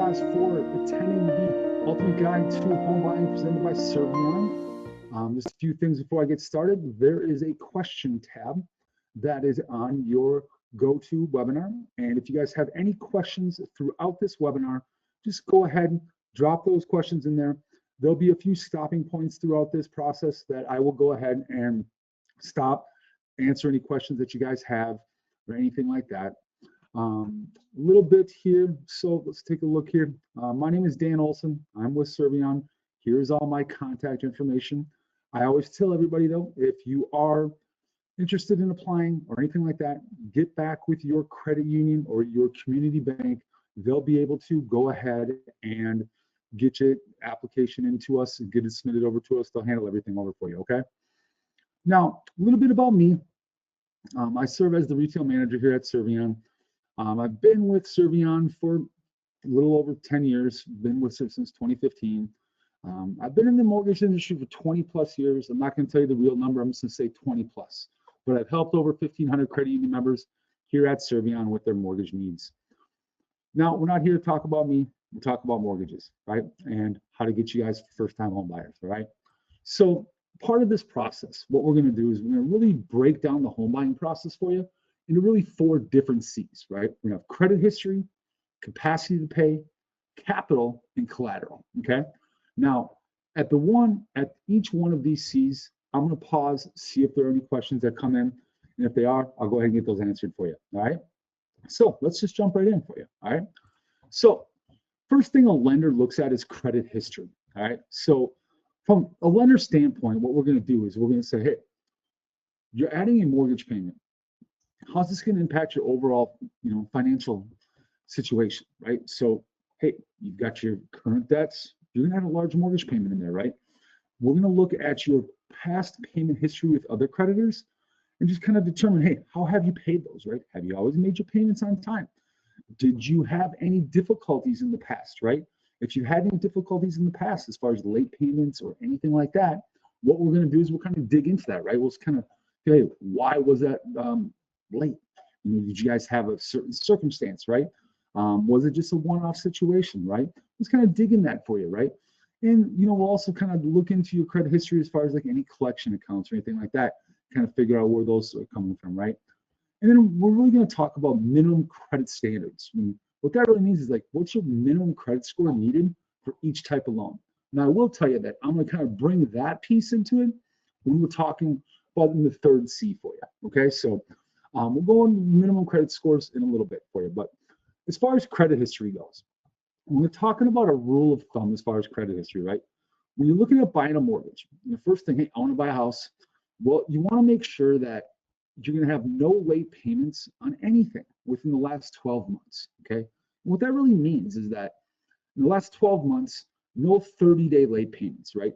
guys for attending the Ultimate Guide to Home Buying presented by Servion. Just a few things before I get started. There is a question tab that is on your go-to webinar. And if you guys have any questions throughout this webinar, just go ahead and drop those questions in there. There'll be a few stopping points throughout this process that I will go ahead and stop, answer any questions that you guys have or anything like that. A little bit here, so let's take a look here. My name is Dan Olson. I'm with Servion. Here's all my contact information. I always tell everybody though, if you are interested in applying or anything like that, get back with your credit union or your community bank. They'll be able to go ahead and get your application into us and get it submitted over to us. They'll handle everything over for you, okay? Now, a little bit about me. I serve as the retail manager here at Servion. I've been with Servion for a little over 10 years, been with it since 2015. I've been in the mortgage industry for 20 plus years. I'm not going to tell you the real number, I'm just going to say 20 plus. But I've helped over 1,500 credit union members here at Servion with their mortgage needs. Now, we're not here to talk about me, we'll talk about mortgages, right? And how to get you guys first-time home buyers, all right? So part of this process, what we're going to do is we're going to really break down the home buying process for you into really 4 different C's, right? We're going to have credit history, capacity to pay, capital, and collateral, okay? Now, at each one of these C's, I'm going to pause, see if there are any questions that come in, and if they are, I'll go ahead and get those answered for you, all right? So let's just jump right in for you, all right? So first thing a lender looks at is credit history, all right? So from a lender standpoint, what we're going to do is we're going to say, hey, you're adding a mortgage payment. How's this going to impact your overall, financial situation, right? So, hey, you've got your current debts. You're going to have a large mortgage payment in there, right? We're going to look at your past payment history with other creditors and just kind of determine, hey, how have you paid those, right? Have you always made your payments on time? Did you have any difficulties in the past, right? If you had any difficulties in the past as far as late payments or anything like that, what we're going to do is we'll kind of dig into that, right? We'll just kind of, hey, why was that late? Did you guys have a certain circumstance, right? Was it just a one-off situation, right? Let's kind of dig in that for you, right? And we'll also kind of look into your credit history as far as like any collection accounts or anything like that, kind of figure out where those are coming from, right? And then we're really going to talk about minimum credit standards. And what that really means is like, what's your minimum credit score needed for each type of loan? Now, I will tell you that I'm going to kind of bring that piece into it when we're talking about in the 3rd C for you, okay? So we'll go on minimum credit scores in a little bit for you, but as far as credit history goes, when we're talking about a rule of thumb as far as credit history, right? When you're looking at buying a mortgage, the first thing, hey, I want to buy a house. Well, you want to make sure that you're going to have no late payments on anything within the last 12 months, okay? And what that really means is that in the last 12 months, no 30-day late payments, right?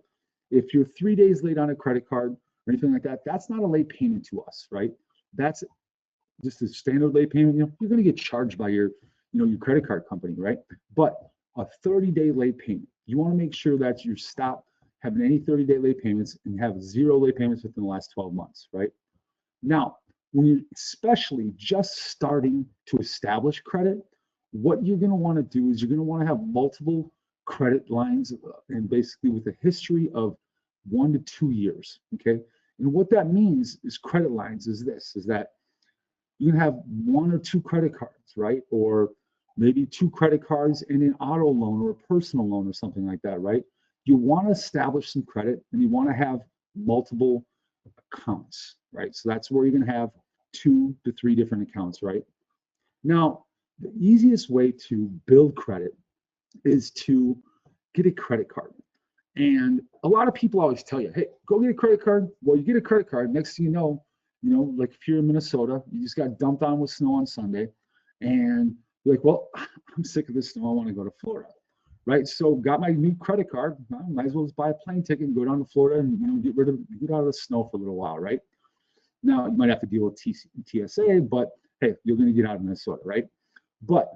If you're 3 days late on a credit card or anything like that, that's not a late payment to us, right? That's just a standard late payment. You're going to get charged by your credit card company, right? But a 30-day late payment, you want to make sure that you stop having any 30-day late payments and have 0 late payments within the last 12 months, right? Now, when you're especially just starting to establish credit, what you're going to want to do is you're going to want to have multiple credit lines and basically with a history of 1 to 2 years, okay? And what that means is credit lines is that you can have 1 or 2 credit cards, right? Or maybe 2 credit cards and an auto loan or a personal loan or something like that, right? You want to establish some credit and you want to have multiple accounts, right? So that's where you're going to have 2 to 3 different accounts, right? Now, the easiest way to build credit is to get a credit card. And a lot of people always tell you, hey, go get a credit card. Well, you get a credit card, next thing you know, like if you're in Minnesota, you just got dumped on with snow on Sunday, and you're like, well, I'm sick of this snow, I want to go to Florida, right? So got my new credit card, might as well just buy a plane ticket and go down to Florida and get out of the snow for a little while, right? Now, you might have to deal with TSA, but hey, you're going to get out of Minnesota, right? But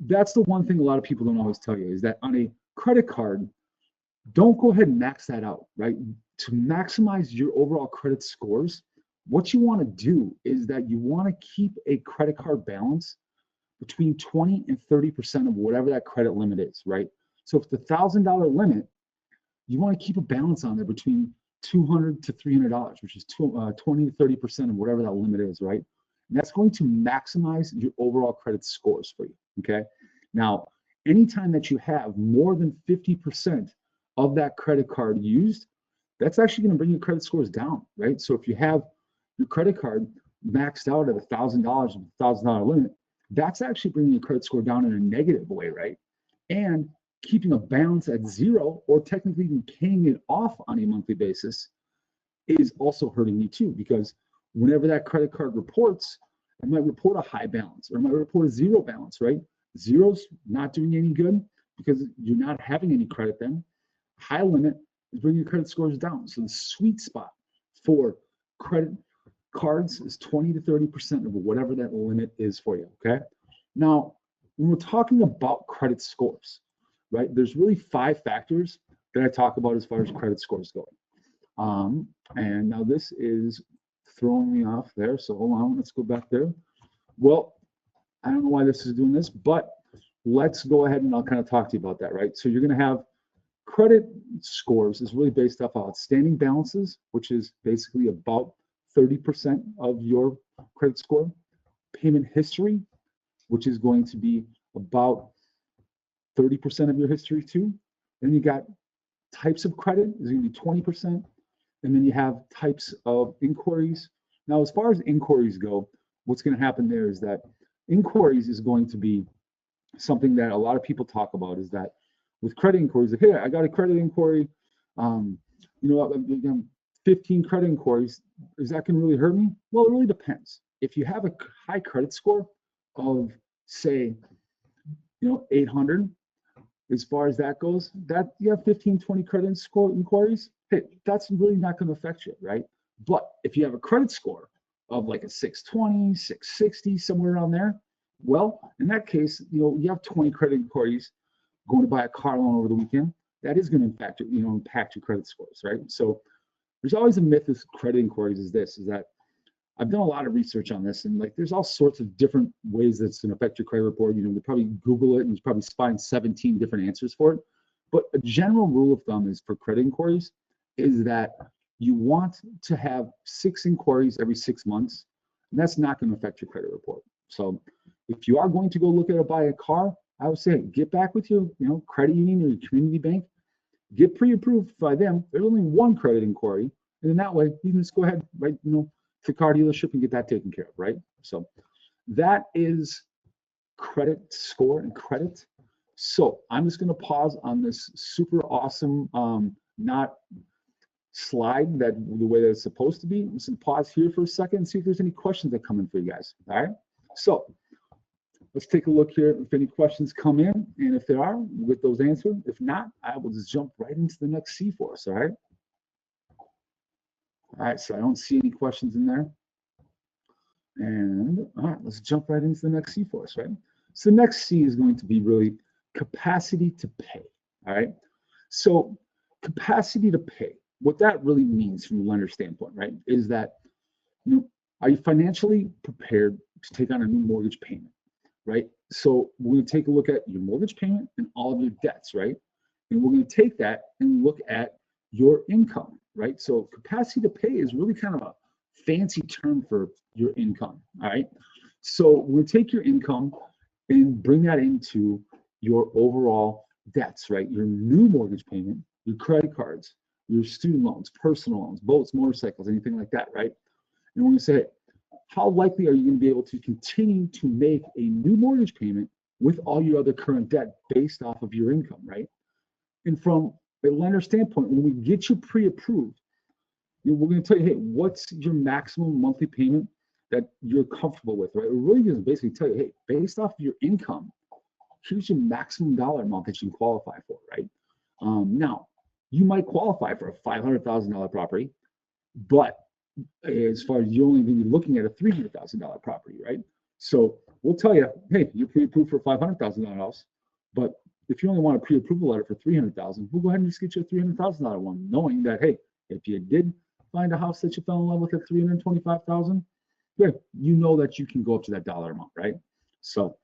that's the one thing a lot of people don't always tell you is that on a credit card, don't go ahead and max that out, right? To maximize your overall credit scores, what you want to do is that you want to keep a credit card balance between 20 and 30% of whatever that credit limit is, right? So if it's $1,000 limit, you want to keep a balance on there between $200 to $300, which is 20 to 30% of whatever that limit is, right? And that's going to maximize your overall credit scores for you, okay? Now, anytime that you have more than 50% of that credit card used, that's actually going to bring your credit scores down, right? So if you have your credit card maxed out at $1,000 with $1,000 limit, that's actually bringing your credit score down in a negative way, right? And keeping a balance at zero, or technically even paying it off on a monthly basis, is also hurting you too, because whenever that credit card reports, it might report a high balance or it might report a zero balance, right? Zero's not doing any good because you're not having any credit then. High limit is bringing your credit scores down. So the sweet spot for credit cards is 20 to 30% of whatever that limit is for you, okay? Now, when we're talking about credit scores, right, there's really 5 factors that I talk about as far as credit scores go. And now this is throwing me off there, so hold on, let's go back there. Well, I don't know why this is doing this, but let's go ahead and I'll kind of talk to you about that, right? So you're going to have credit scores is really based off of outstanding balances, which is basically about 30% of your credit score. Payment history, which is going to be about 30% of your history too. Then you got types of credit is going to be 20%. And then you have types of inquiries. Now, as far as inquiries go, what's going to happen there is that inquiries is going to be something that a lot of people talk about, is that with credit inquiries, hey, I got a credit inquiry, 15 credit inquiries, is that going to really hurt me? Well, it really depends. If you have a high credit score of, say, 800, as far as that goes, that you have 15, 20 credit score inquiries, hey, that's really not going to affect you, right? But if you have a credit score of like a 620, 660, somewhere around there, well, in that case, you have 20 credit inquiries going to buy a car loan over the weekend, that is going to impact your credit scores, right? So there's always a myth with credit inquiries is that I've done a lot of research on this, and like there's all sorts of different ways that's going to affect your credit report. You probably Google it and you probably find 17 different answers for it. But a general rule of thumb is for credit inquiries is that you want to have 6 inquiries every 6 months, and that's not going to affect your credit report. So if you are going to go look at buy a car, I would say get back with your credit union or your community bank, get pre-approved by them. There's only 1 credit inquiry, and then that way you can just go ahead, right, to the car dealership and get that taken care of, right? So that is credit score and credit. So I'm just going to pause on this super awesome not slide that the way that it's supposed to be. I'm just going to pause here for a second and see if there's any questions that come in for you guys. All right. So let's take a look here if any questions come in, and if there are, we'll get those answered. If not, I will just jump right into the next C for us. All right. All right, so I don't see any questions in there. And all right, let's jump right into the next C for us, right? So the next C is going to be really capacity to pay, all right? So capacity to pay, what that really means from a lender standpoint, right, is that, are you financially prepared to take on a new mortgage payment, right? So we're going to take a look at your mortgage payment and all of your debts, right? And we're going to take that and look at your income, right? So capacity to pay is really kind of a fancy term for your income, all right? So we'll take your income and bring that into your overall debts, right? Your new mortgage payment, your credit cards, your student loans, personal loans, boats, motorcycles, anything like that, right? And we're going to say, how likely are you going to be able to continue to make a new mortgage payment with all your other current debt based off of your income, right? And from a lender standpoint, when we get you pre-approved, we're going to tell you, hey, what's your maximum monthly payment that you're comfortable with, right? We're really going to basically tell you, hey, based off of your income, here's your maximum dollar amount that you can qualify for, right? Now, you might qualify for a $500,000 property, but as far as you're only going to be looking at a $300,000 property, right? So we'll tell you, hey, you're pre-approved for $500,000, but if you only want a pre-approval letter for $300,000, we'll go ahead and just get you a $300,000 one, knowing that, hey, if you did find a house that you fell in love with at $325,000, good, you know that you can go up to that dollar amount, right? So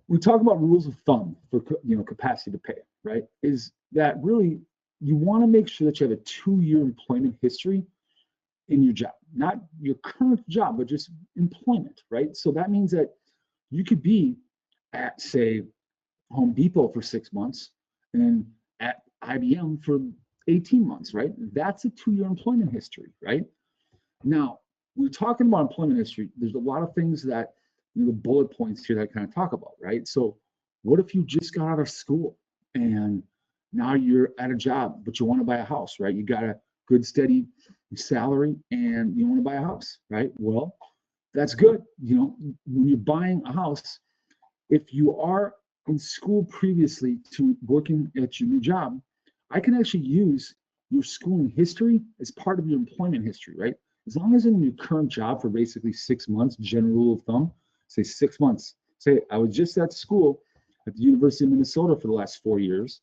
we talk about rules of thumb for capacity to pay, right? Is that really you want to make sure that you have a 2-year employment history in your job, not your current job, but just employment, right? So that means that you could be at, say, Home Depot for 6 months and at IBM for 18 months, right? That's a 2-year employment history, right? Now, we're talking about employment history. There's a lot of things that, the bullet points here that I kind of talk about, right? So what if you just got out of school and now you're at a job, but you want to buy a house, right? You got a good, steady salary and you want to buy a house, right? Well, that's good. When you're buying a house, if you are in school previously to working at your new job, I can actually use your schooling history as part of your employment history, right? As long as in your current job for basically 6 months, general rule of thumb, say 6 months. Say I was just at school at the University of Minnesota for the last 4 years.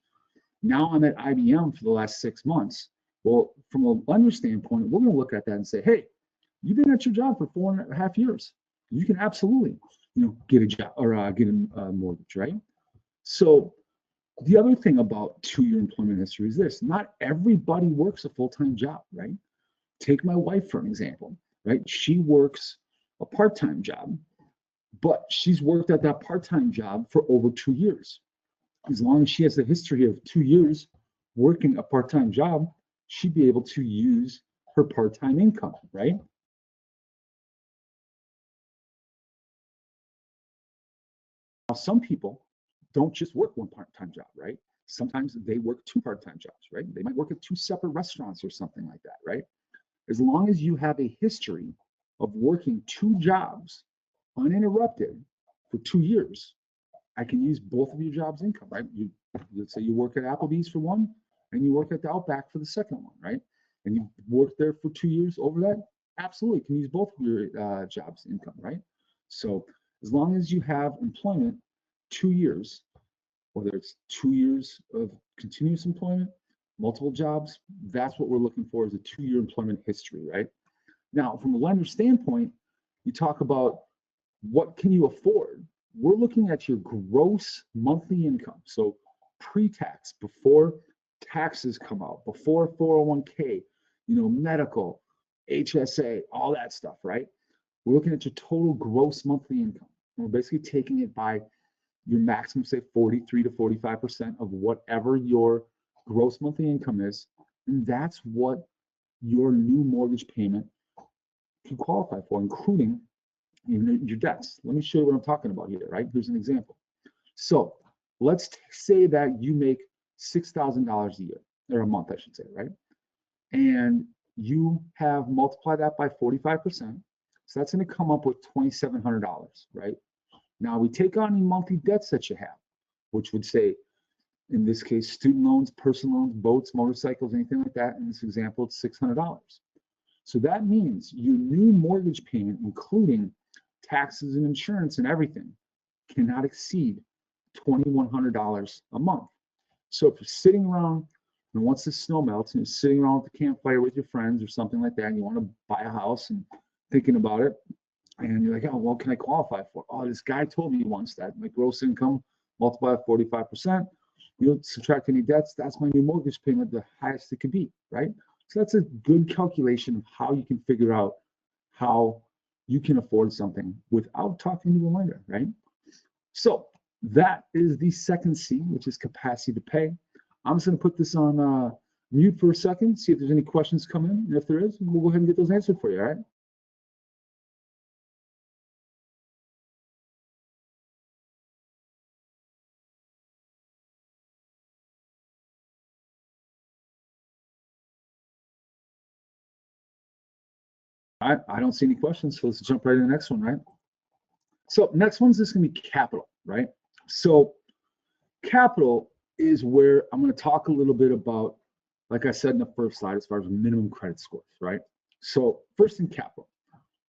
Now I'm at IBM for the last 6 months. Well, from a lender standpoint, we're going to look at that and say, hey, you've been at your job for 4.5 years. You can absolutely, get a job or get a mortgage, right? So the other thing about 2-year employment history is this: not everybody works a full-time job, right? Take my wife for an example, right? She works a part-time job, but she's worked at that part-time job for over 2 years. As long as she has a history of 2 years working a part-time job, she'd be able to use her part-time income, right? Now, some people don't just work one part-time job, right? Sometimes they work 2 part-time jobs, right? They might work at 2 separate restaurants or something like that, right? As long as you have a history of working 2 jobs uninterrupted for 2 years, I can use both of your jobs' income, right? Let's say you work at Applebee's for one, and you work at the Outback for the second one, right? And you worked there for 2 years over that, absolutely can use both of your jobs' income, right? So as long as you have employment 2 years, whether it's 2 years of continuous employment, multiple jobs, that's what we're looking for, is a 2-year employment history, right? Now, from a lender standpoint, you talk about what can you afford? We're looking at your gross monthly income. So pre-tax, before taxes come out, before 401k, medical, HSA, all that stuff, right? We're looking at your total gross monthly income. And we're basically taking it by your maximum, say 43 to 45% of whatever your gross monthly income is. And that's what your new mortgage payment can qualify for, including your debts. Let me show you what I'm talking about here, right? Here's an example. So let's say that you make $6,000 a year, or a month, I should say, right? And you have multiplied that by 45%. So that's going to come up with $2,700, right? Now we take on the monthly debts that you have, which would say, in this case, student loans, personal loans, boats, motorcycles, anything like that. In this example, it's $600. So that means your new mortgage payment, including taxes and insurance and everything, cannot exceed $2,100 a month. So if you're sitting around, and once the snow melts and you're sitting around with the campfire with your friends or something like that, and you want to buy a house and thinking about it, and you're like, oh, what can I qualify for? Oh, this guy told me once that my gross income multiplied 45%, you don't subtract any debts, that's my new mortgage payment, the highest it could be, right? So that's a good calculation of how you can figure out how you can afford something without talking to a lender, right? So that is the second C, which is capacity to pay. I'm just going to put this on mute for a second, see if there's any questions come in. And if there is, we'll go ahead and get those answered for you, all right? I don't see any questions, so let's jump right to the next one, right? So next one's just going to be capital, right? So capital is where I'm going to talk a little bit about, like I said in the first slide, as far as minimum credit scores, right? So first in capital,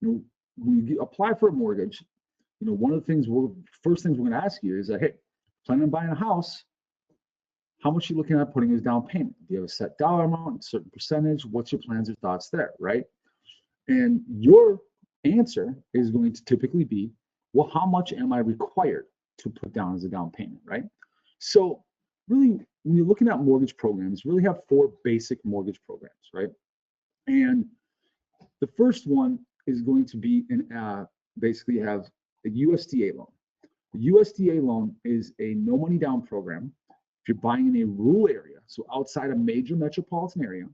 when you apply for a mortgage, one of the things first things we're going to ask you is that, hey, planning on buying a house, how much are you looking at putting as down payment? Do you have a set dollar amount, a certain percentage? What's your plans or thoughts there, right? And your answer is going to typically be, well, how much am I required to put down as a down payment, right? So really, when you're looking at mortgage programs, you really have 4 basic mortgage programs, right? And the first one is going to be basically have a USDA loan. The USDA loan is a no money down program. If you're buying in a rural area, so outside a major metropolitan area,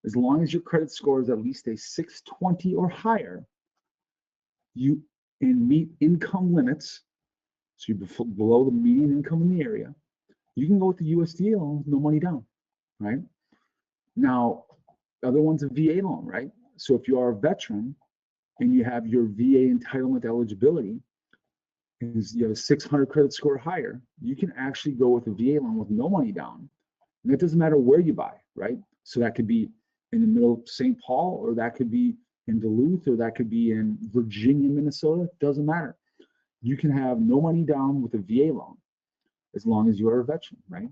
as long as your credit score is at least a 620 or higher, you and meet income limits, so you're below the median income in the area, you can go with the USDA loan, no money down, right? Now, the other one's a VA loan, right? So if you are a veteran and you have your VA entitlement eligibility, and you have a 600 credit score or higher, you can actually go with a VA loan with no money down. And that doesn't matter where you buy, right? So that could be in the middle of St. Paul, or that could be in Duluth, or that could be in Virginia, Minnesota. It doesn't matter. You can have no money down with a VA loan as long as you are a veteran, right?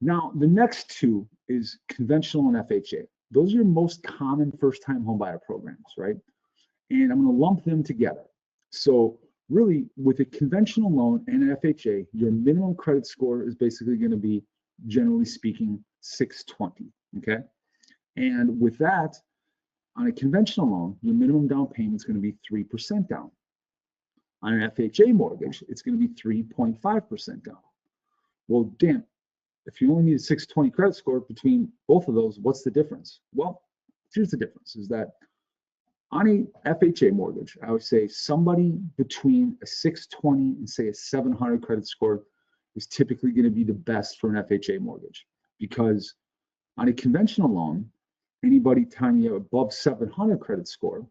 Now, the next 2 is conventional and FHA. Those are your most common first-time homebuyer programs, right? And I'm going to lump them together. So really, with a conventional loan and an FHA, your minimum credit score is basically going to be, generally speaking, 620, okay? And with that, on a conventional loan, your minimum down payment is going to be 3% down. On an FHA mortgage, it's going to be 3.5% down. Well, damn, if you only need a 620 credit score between both of those, what's the difference? Well, here's the difference, is that on a FHA mortgage, I would say somebody between a 620 and say a 700 credit score is typically going to be the best for an FHA mortgage, because on a conventional loan, anybody time you have above 700 credit score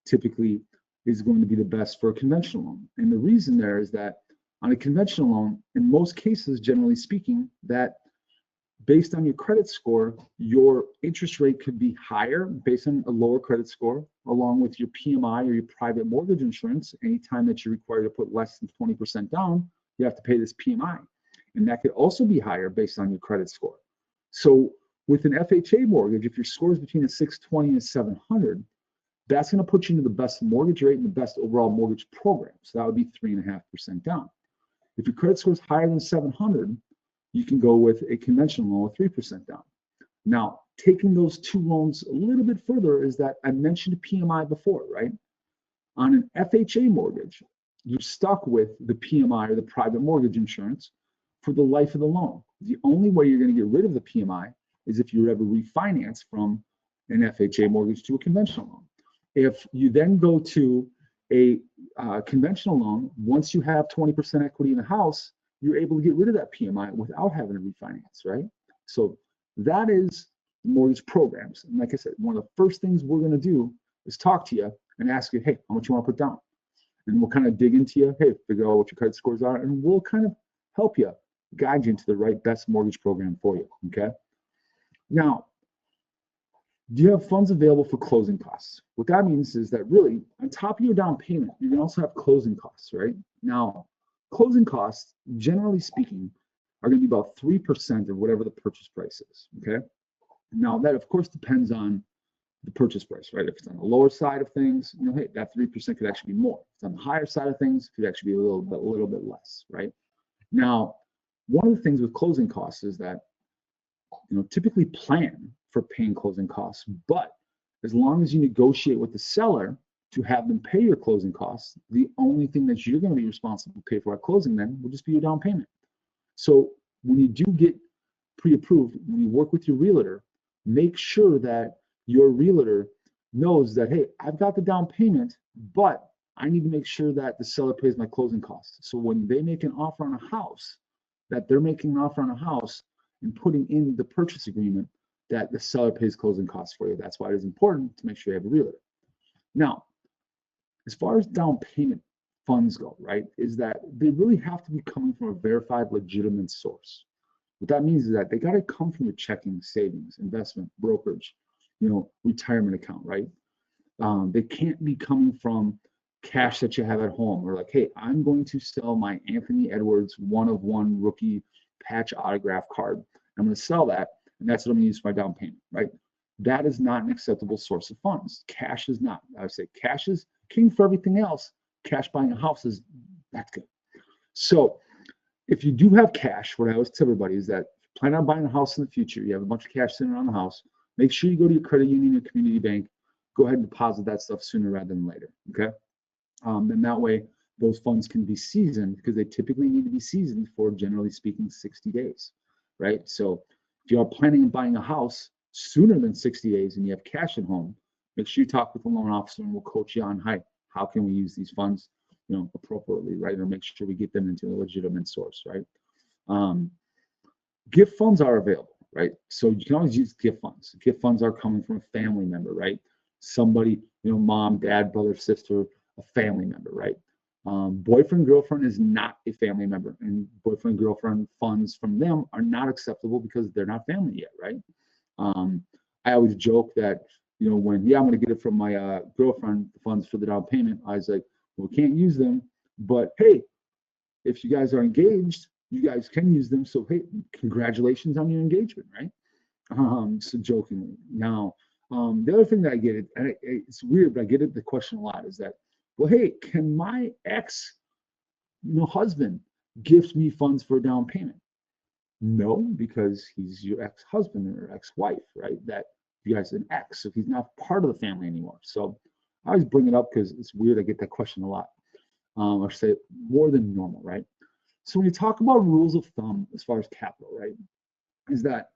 typically is going to be the best for a conventional loan. And the reason there is that on a conventional loan, in most cases, generally speaking, that based on your credit score, your interest rate could be higher based on a lower credit score, along with your PMI or your private mortgage insurance. Anytime that you're required to put less than 20% down, you have to pay this PMI. And that could also be higher based on your credit score. So with an FHA mortgage, if your score is between a 620 and a 700, that's going to put you into the best mortgage rate and the best overall mortgage program. So that would be 3.5% down. If your credit score is higher than 700, you can go with a conventional loan with 3% down. Now, taking those 2 loans a little bit further is that I mentioned PMI before, right? On an FHA mortgage, you're stuck with the PMI or the private mortgage insurance for the life of the loan. The only way you're going to get rid of the PMI is if you ever refinance from an FHA mortgage to a conventional loan. If you then go to a conventional loan, once you have 20% equity in the house, you're able to get rid of that PMI without having to refinance, right? So that is mortgage programs. And like I said, one of the first things we're going to do is talk to you and ask you, hey, how much you want to put down? And we'll kind of dig into you, hey, figure out what your credit scores are, and we'll kind of help you, guide you into the right best mortgage program for you, okay? Now, do you have funds available for closing costs? What that means is that really, on top of your down payment, you can also have closing costs, right? Now, closing costs, generally speaking, are going to be about 3% of whatever the purchase price is, okay? Now, that, of course, depends on the purchase price, right? If it's on the lower side of things, you know, hey, that 3% could actually be more. If it's on the higher side of things, it could actually be a little bit less, right? Now, one of the things with closing costs is that, you know, typically plan for paying closing costs, but as long as you negotiate with the seller to have them pay your closing costs, the only thing that you're going to be responsible to pay for at closing then will just be your down payment. So when you do get pre-approved, when you work with your realtor, make sure that your realtor knows that, hey, I've got the down payment, but I need to make sure that the seller pays my closing costs. So when they make an offer on a house, that they're making an offer on a house and putting in the purchase agreement that the seller pays closing costs for you. That's why it is important to make sure you have a realtor. Now, as far as down payment funds go, right, is that they really have to be coming from a verified, legitimate source. What that means is that they got to come from your checking, savings, investment, brokerage, you know, retirement account, right? They can't be coming from cash that you have at home, or like, hey, I'm going to sell my Anthony Edwards 1-of-1 rookie patch autograph card. I'm going to sell that, and that's what I'm going to use for my down payment, right? That is not an acceptable source of funds. Cash is not. I would say cash is king for everything else. Cash buying a house is, that's good. So if you do have cash, what I always tell everybody is that if you plan on buying a house in the future, you have a bunch of cash sitting around the house, make sure you go to your credit union or community bank, go ahead and deposit that stuff sooner rather than later, okay? And that way, those funds can be seasoned because they typically need to be seasoned for, generally speaking, 60 days, right? So if you are planning on buying a house sooner than 60 days and you have cash at home, make sure you talk with the loan officer and we'll coach you on how can we use these funds, appropriately, right? Or make sure we get them into a legitimate source, right? Gift funds are available, right? So you can always use gift funds. Gift funds are coming from a family member, right? Somebody, mom, dad, brother, sister, a family member, right? Boyfriend, girlfriend is not a family member, and boyfriend, girlfriend funds from them are not acceptable because they're not family yet, right? I always joke that, when, I'm going to get it from my girlfriend, the funds for the down payment, I was like, well, we can't use them, but hey, if you guys are engaged, you guys can use them. So, hey, congratulations on your engagement, right? So jokingly. Now, the other thing that I get it, and it's weird, but I get it, the question a lot is that, well, hey, can my ex, husband gift me funds for a down payment? No, because he's your ex-husband or ex-wife, right? That you guys are an ex, so he's not part of the family anymore. So I always bring it up because it's weird. I get that question a lot. Or say more than normal, right? So when you talk about rules of thumb as far as capital, right, is that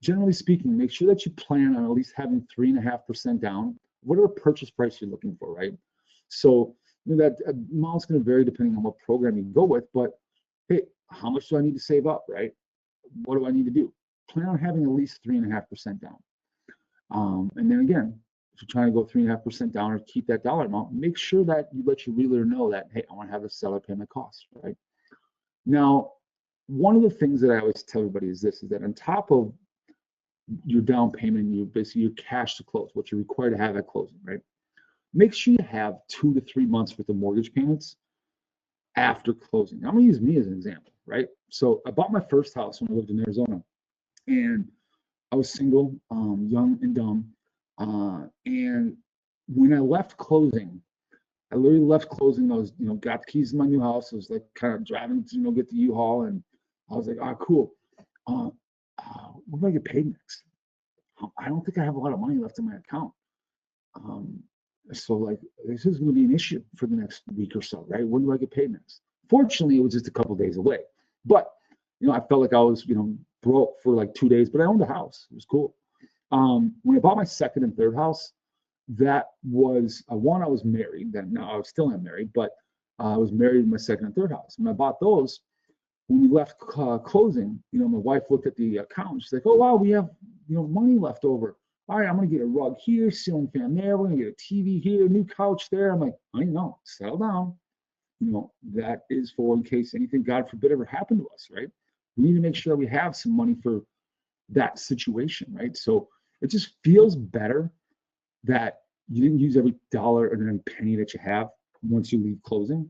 generally speaking, make sure that you plan on at least having 3.5% down, whatever purchase price you're looking for, right? So that amount's going to vary depending on what program you go with, but hey, how much do I need to save up, right? What do I need to do? Plan on having at least 3.5% down. And then again, if you're trying to go 3.5% down or keep that dollar amount, make sure that you let your realtor know that, hey, I want to have the seller pay my costs, right? Now, one of the things that I always tell everybody is this, is that on top of your down payment, you basically your cash to close, what you're required to have at closing, right? Make sure you have 2 to 3 months worth of mortgage payments after closing. I'm gonna use me as an example, right? So I bought my first house when I lived in Arizona, and I was single, young and dumb. And when I left closing, I literally left closing. I was, got the keys to my new house. I was like kind of driving to, get the U-Haul, and I was like, cool. When do I get paid next? I don't think I have a lot of money left in my account. So like, this is going to be an issue for the next week or so, right? When do I get paid next? Fortunately, it was just a couple days away, but I felt like I was, broke for like 2 days, but I owned a house. It was cool. When I bought my second and third house, that was one, I was married. Then now I was still not married, but I was married in my second and third house. When I bought those, when we left closing, my wife looked at the account. She's like, "Oh wow, we have money left over. All right, I'm gonna get a rug here, ceiling fan there. We're gonna get a TV here, new couch there." I'm like, I know, settle down. That is for in case anything, God forbid, ever happened to us, right? We need to make sure we have some money for that situation, right? So it just feels better that you didn't use every dollar and every penny that you have once you leave closing,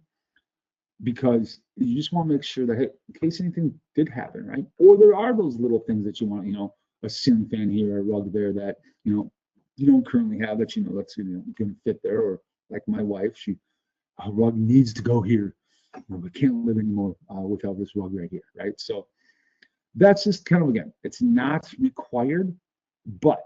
because you just want to make sure that, hey, in case anything did happen, right? Or there are those little things that you want, a ceiling fan here, a rug there that, you don't currently have that, that's going to fit there. Or like my wife, a rug needs to go here. We can't live anymore without this rug right here, right? So that's just kind of, again, it's not required, but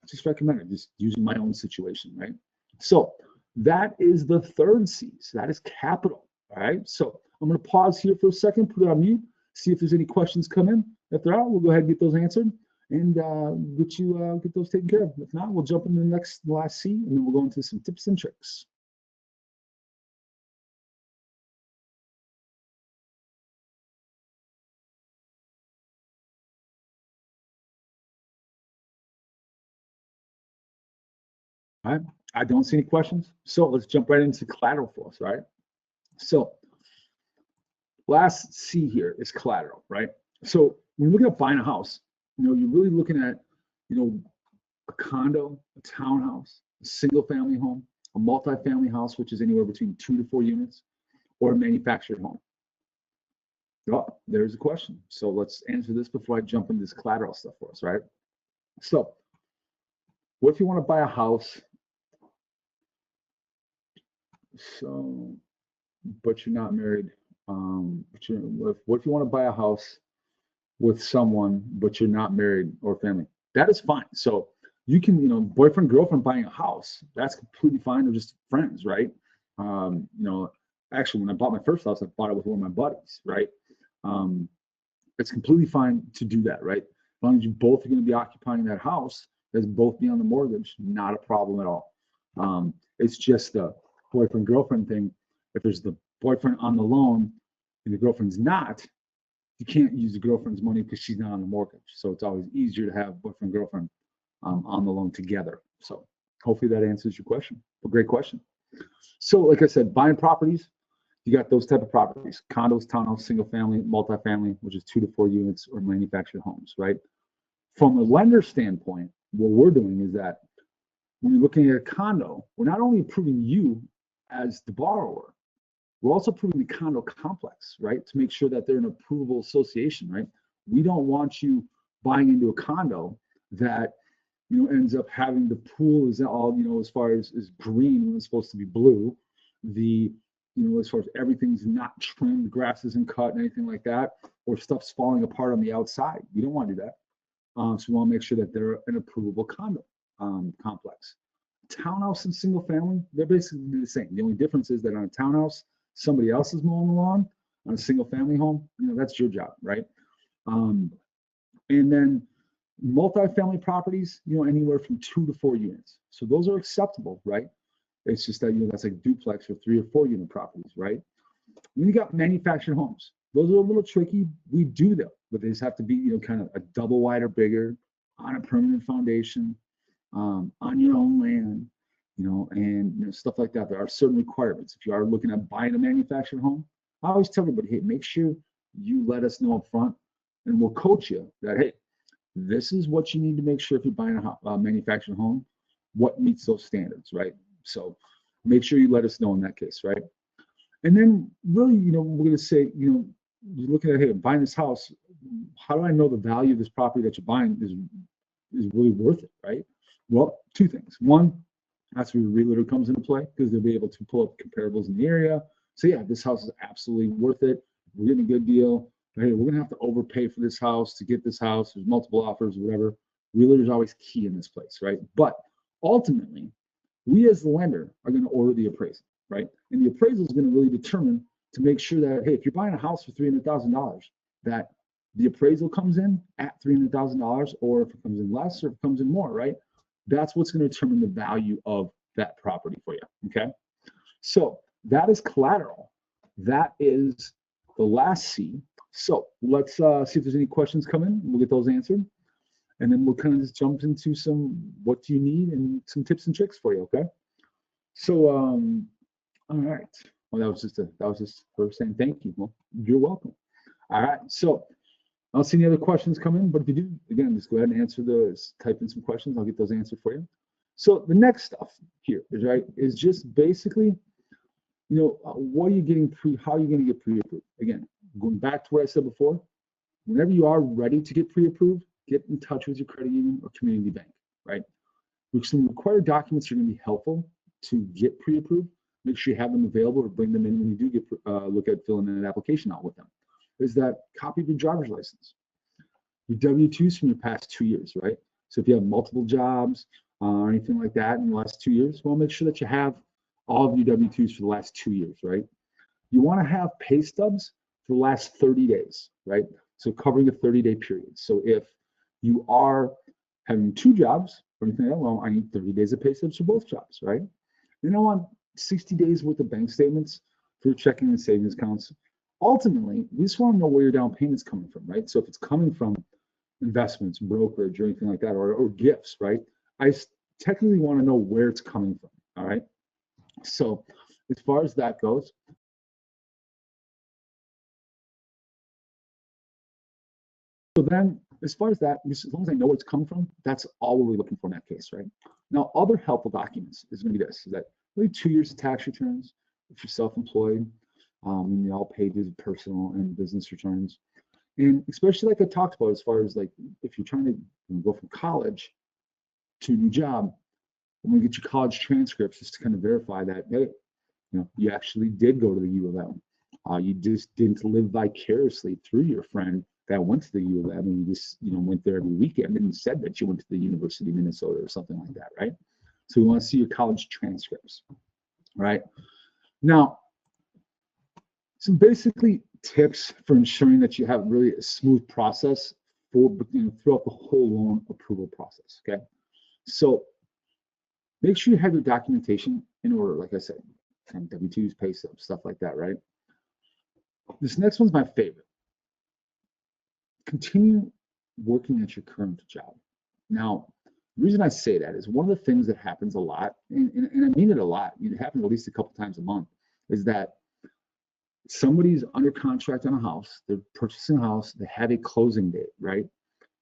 I just recommend it, just using my own situation, right? So that is the third C. So that is capital, all right? So I'm going to pause here for a second, put it on mute, see if there's any questions come in. If there are, we'll go ahead and get those answered and get those taken care of. If not, we'll jump into the last C, and then we'll go into some tips and tricks. All right, I don't see any questions. So let's jump right into collateral for us, right? So last C here is collateral, right? So when you're looking at buying a house, you're really looking at, a condo, a townhouse, a single family home, a multi-family house, which is anywhere between 2 to 4 units, or a manufactured home. Oh, there's a question. So let's answer this before I jump into this collateral stuff for us, right? So what if you want to buy a house, but you're not married, What if you want to buy a house with someone, but you're not married or family? That is fine. So you can, boyfriend, girlfriend buying a house, that's completely fine. They're just friends, right? Actually, when I bought my first house, I bought it with one of my buddies, right? Um, it's completely fine to do that, right? As long as you both are going to be occupying that house, as both be on the mortgage, not a problem at all. It's just the boyfriend girlfriend thing. If there's the boyfriend on the loan and the girlfriend's not, you can't use the girlfriend's money because she's not on the mortgage. So it's always easier to have boyfriend girlfriend on the loan together. So hopefully that answers your question. A great question. So like I said, buying properties, you got those type of properties: condos, townhouse, single family, multifamily, which is 2 to 4 units, or manufactured homes, right? From a lender standpoint, what we're doing is that when you're looking at a condo, we're not only approving you as the borrower, we're also approving the condo complex, right? To make sure that they're an approvable association, right? We don't want you buying into a condo that ends up having the pool is all, as far as is green when it's supposed to be blue. As far as everything's not trimmed, grass isn't cut, and anything like that, or stuff's falling apart on the outside. We don't want to do that. So we want to make sure that they're an approvable condo complex. Townhouse and single family, they're basically the same. The only difference is that on a townhouse, somebody else is mowing the lawn. On a single family home, that's your job, right? And then multifamily properties, anywhere from 2 to 4 units. So those are acceptable, right? It's just that, that's like duplex or 3 or 4 unit properties, right? Then you got manufactured homes. Those are a little tricky. We do them, but they just have to be, kind of a double wide or bigger, on a permanent foundation, on your own land, and stuff like that. There are certain requirements. If you are looking at buying a manufactured home, I always tell everybody, hey, make sure you let us know up front, and we'll coach you that, hey, this is what you need to make sure if you're buying a manufactured home, what meets those standards, right? So make sure you let us know in that case, right? And then really, we're going to say, you're looking at, hey, I'm buying this house. How do I know the value of this property that you're buying is really worth it, right? Well, 2 things. One, that's where the realtor comes into play, because they'll be able to pull up comparables in the area. So yeah, this house is absolutely worth it. We're getting a good deal. Hey, we're going to have to overpay for this house to get this house. There's multiple offers, whatever. Realtor is always key in this place, right? But ultimately, we as the lender are going to order the appraisal, right? And the appraisal is going to really determine to make sure that, hey, if you're buying a house for $300,000, that the appraisal comes in at $300,000, or if it comes in less, or if it comes in more, right? That's what's going to determine the value of that property for you, okay? So that is collateral. That is the last C. So let's see if there's any questions come in. We'll get those answered. And then we'll kind of just jump into some, what do you need, and some tips and tricks for you, okay? So, all right. Well, that was just for saying thank you. Well, you're welcome. All right. So I don't see any other questions come in, but if you do, again, just go ahead and type in some questions. I'll get those answered for you. So the next stuff here is just basically, what are you getting how are you going to get pre-approved? Again, going back to what I said before, whenever you are ready to get pre-approved, get in touch with your credit union or community bank, right? Some required documents are going to be helpful to get pre-approved. Make sure you have them available, or bring them in when you do get look at filling an application out with them. Is that copy of your driver's license, your W-2s from your past 2 years, right? So if you have multiple jobs or anything like that in the last 2 years, well, make sure that you have all of your W-2s for the last 2 years, right? You want to have pay stubs for the last 30 days, right? So covering a 30-day period. So if you are having 2 jobs or anything like that, well, I need 30 days of pay stubs for both jobs, right? You don't want 60 days worth of bank statements for your checking and savings accounts. Ultimately, we just want to know where your down payment's coming from, right? So if it's coming from investments, brokerage, or anything like that, or gifts, right? I technically want to know where it's coming from, all right? So as far as that goes, so then as far as that, as long as I know where it's coming from, that's all we're really looking for in that case, right? Now, other helpful documents is going to be this, is that really 2 years of tax returns if you're self-employed, all pages of personal and business returns. And especially like I talked about, as far as like if you're trying to go from college to a new job, I'm going to get your college transcripts just to kind of verify that, hey, you actually did go to the U of M, You just didn't live vicariously through your friend that went to the U of M, and you just went there every weekend and said that you went to the University of Minnesota or something like that, right? So we want to see your college transcripts, right? Now, some basically tips for ensuring that you have really a smooth process for throughout the whole loan approval process. Okay, so make sure you have your documentation in order, like I said, W-2s, pay stubs, stuff like that, right? This next one's my favorite. Continue working at your current job. Now, the reason I say that is one of the things that happens a lot, and I mean it a lot, it happens at least a couple times a month, is that somebody's under contract on a house, they're purchasing a house, they have a closing date, right?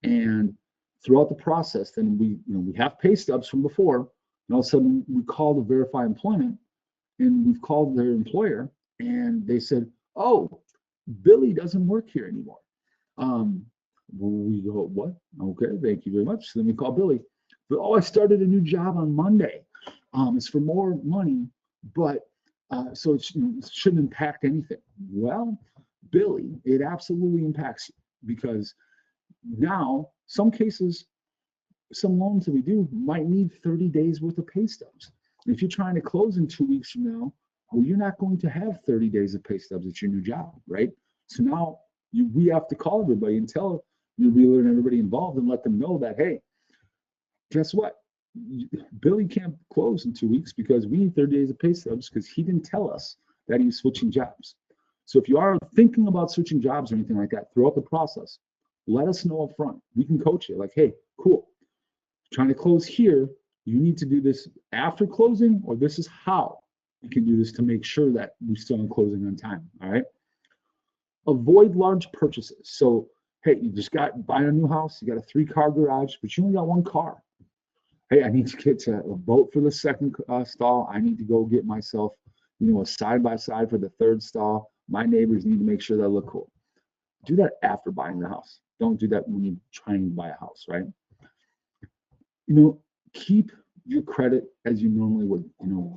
And throughout the process, then we have pay stubs from before, and all of a sudden we call to verify employment, and we've called their employer, and they said, "Oh, Billy doesn't work here anymore." We go, "What? Okay, thank you very much." So then we call Billy, but I started a new job on Monday. It's for more money, but so it shouldn't impact anything. Well, Billy, it absolutely impacts you, because now some cases, some loans that we do might need 30 days worth of pay stubs. If you're trying to close in 2 weeks from now, well, you're not going to have 30 days of pay stubs at your new job, right? So now we have to call everybody and tell your realtor and everybody involved and let them know that, hey, guess what? Billy can't close in 2 weeks because we need 30 days of pay stubs because he didn't tell us that he was switching jobs. So if you are thinking about switching jobs or anything like that throughout the process, let us know up front. We can coach you like, hey, cool, trying to close here, you need to do this after closing, or this is how you can do this to make sure that we still on closing on time, all right? Avoid large purchases. So, hey, you just buy a new house, you got a 3-car garage, but you only got 1 car. Hey, I need to get a boat for the second stall. I need to go get myself, a side-by-side for the 3rd stall. My neighbors need to make sure they look cool. Do that after buying the house. Don't do that when you're trying to buy a house, right? Keep your credit as you normally would.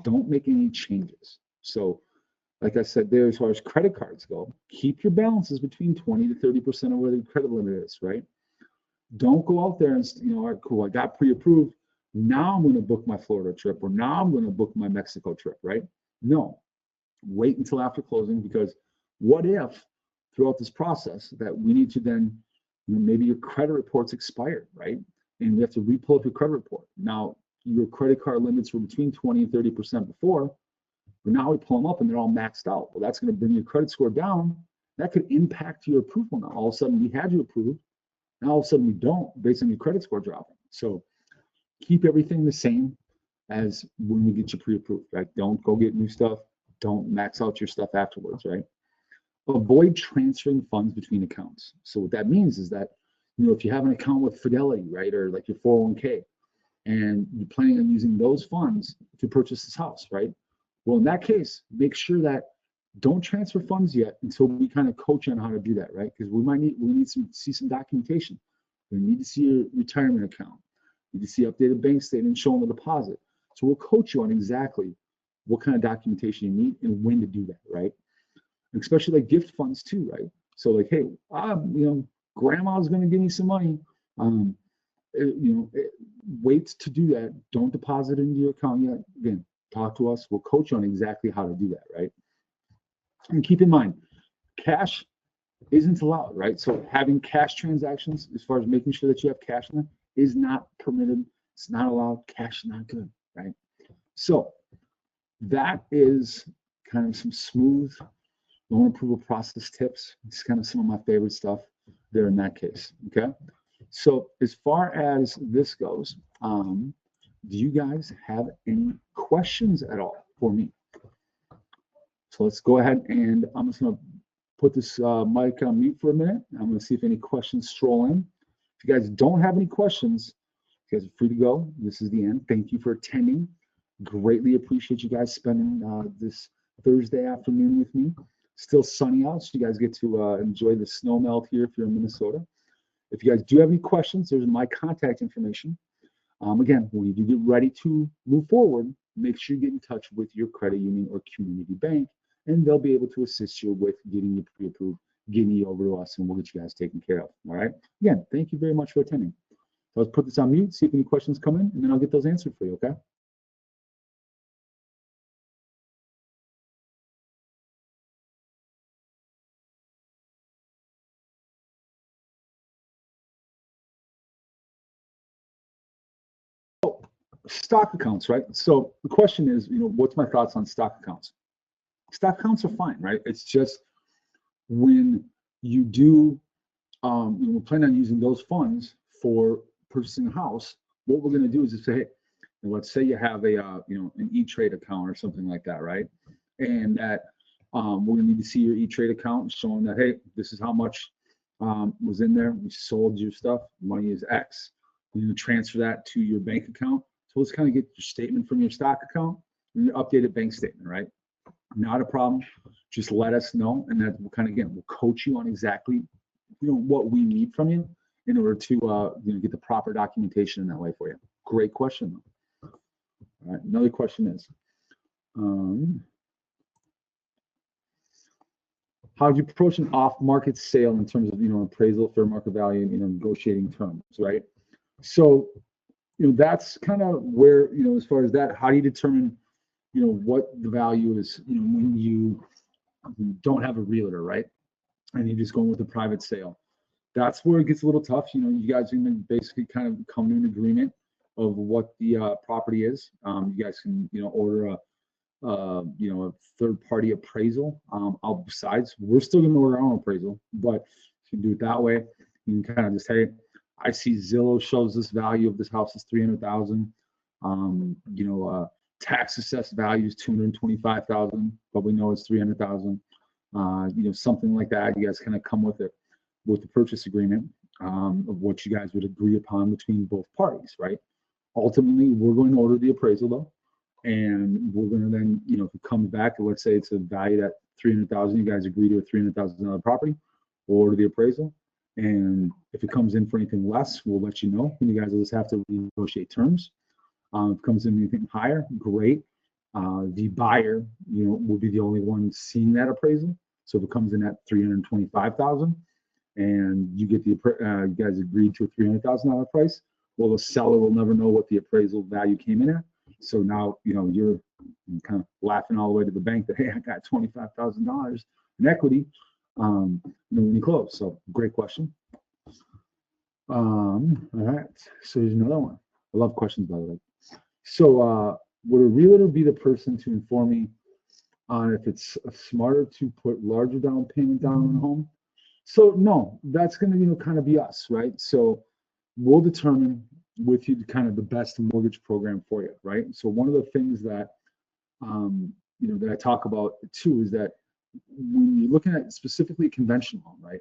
Don't make any changes. So, like I said there, as far as credit cards go, keep your balances between 20 to 30% of where the credit limit is, right? Don't go out there and, all right, cool, I got pre-approved. Now I'm going to book my Florida trip, or now I'm going to book my Mexico trip, right? No, wait until after closing, because what if throughout this process that we need to then, maybe your credit report's expired, right? And we have to re-pull up your credit report. Now, your credit card limits were between 20 and 30% before, but now we pull them up and they're all maxed out. Well, that's going to bring your credit score down. That could impact your approval now. All of a sudden, we had you approved. Now, all of a sudden, we don't, based on your credit score dropping. So keep everything the same as when we get you pre-approved, right? Don't go get new stuff. Don't max out your stuff afterwards, right? Avoid transferring funds between accounts. So what that means is that, if you have an account with Fidelity, right, or like your 401k, and you're planning on using those funds to purchase this house, right? Well, in that case, make sure that don't transfer funds yet until we kind of coach you on how to do that, right? Because we need to see some documentation. We need to see your retirement account. We need to see updated bank statement showing the deposit. So we'll coach you on exactly what kind of documentation you need and when to do that, right? And especially like gift funds too, right? So like, hey, grandma's going to give me some money. Wait to do that. Don't deposit into your account yet. Again, talk to us. We'll coach you on exactly how to do that, right? And keep in mind, cash isn't allowed, right? So having cash transactions, as far as making sure that you have cash in there, is not permitted. It's not allowed. Cash is not good, right? So that is kind of some smooth loan approval process tips. It's kind of some of my favorite stuff there in that case, okay? So as far as this goes, do you guys have any questions at all for me? So let's go ahead, and I'm just going to put this mic on mute for a minute. I'm going to see if any questions stroll in. If you guys don't have any questions, you guys are free to go. This is the end. Thank you for attending. Greatly appreciate you guys spending this Thursday afternoon with me. Still sunny out, so you guys get to enjoy the snow melt here if you're in Minnesota. If you guys do have any questions, there's my contact information. Again, when you get ready to move forward, make sure you get in touch with your credit union or community bank and they'll be able to assist you with getting you pre-approved, getting you over to us, and we'll get you guys taken care of. All right. Again, thank you very much for attending. So let's put this on mute, see if any questions come in, and then I'll get those answered for you. Okay. Stock accounts, right? So the question is, what's my thoughts on stock accounts? Stock accounts are fine, right? It's just when you do, we plan on using those funds for purchasing a house. What we're going to do is just say, hey, let's say you have a, an E-Trade account or something like that, right? And that we're going to need to see your E-Trade account showing that, hey, this is how much was in there. We sold your stuff. Money is X. We're going to transfer that to your bank account. So let's kind of get your statement from your stock account and your updated bank statement, right? Not a problem. Just let us know, and that we'll kind of, again, we'll coach you on exactly, what we need from you in order to, get the proper documentation in that way for you. Great question. All right. Another question is, how do you approach an off-market sale in terms of, appraisal, fair market value, and, negotiating terms, right? So, that's kind of where, as far as that, how do you determine, what the value is, when you don't have a realtor, right? And you're just going with a private sale. That's where it gets a little tough. You guys are going to basically kind of come to an agreement of what the property is. You guys can, order a third-party appraisal. Besides, we're still going to order our own appraisal, but you can do it that way. You can kind of just, hey, I see Zillow shows this value of this house is $300,000. Tax assessed value is $225,000, but we know it's $300,000. Something like that. You guys kind of come with it with the purchase agreement of what you guys would agree upon between both parties, right? Ultimately, we're going to order the appraisal though, and we're going to then, if it comes back, let's say it's a value at $300,000, you guys agree to a $300,000 property, we'll order the appraisal. And if it comes in for anything less, we'll let you know. And you guys will just have to negotiate terms. If it comes in anything higher, great. The buyer, will be the only one seeing that appraisal. So if it comes in at $325,000, and you get you guys agreed to a $300,000 price, well, the seller will never know what the appraisal value came in at. So now, you're kind of laughing all the way to the bank that, hey, I got $25,000 in equity. When you close. So great question. All right. So here's another one. I love questions, by the way. So would a realtor be the person to inform me on if it's smarter to put larger down payment down on a home? So no, that's going to, kind of be us, right? So we'll determine with you kind of the best mortgage program for you, right? So one of the things that, that I talk about too is that when you're looking at specifically a conventional home, right,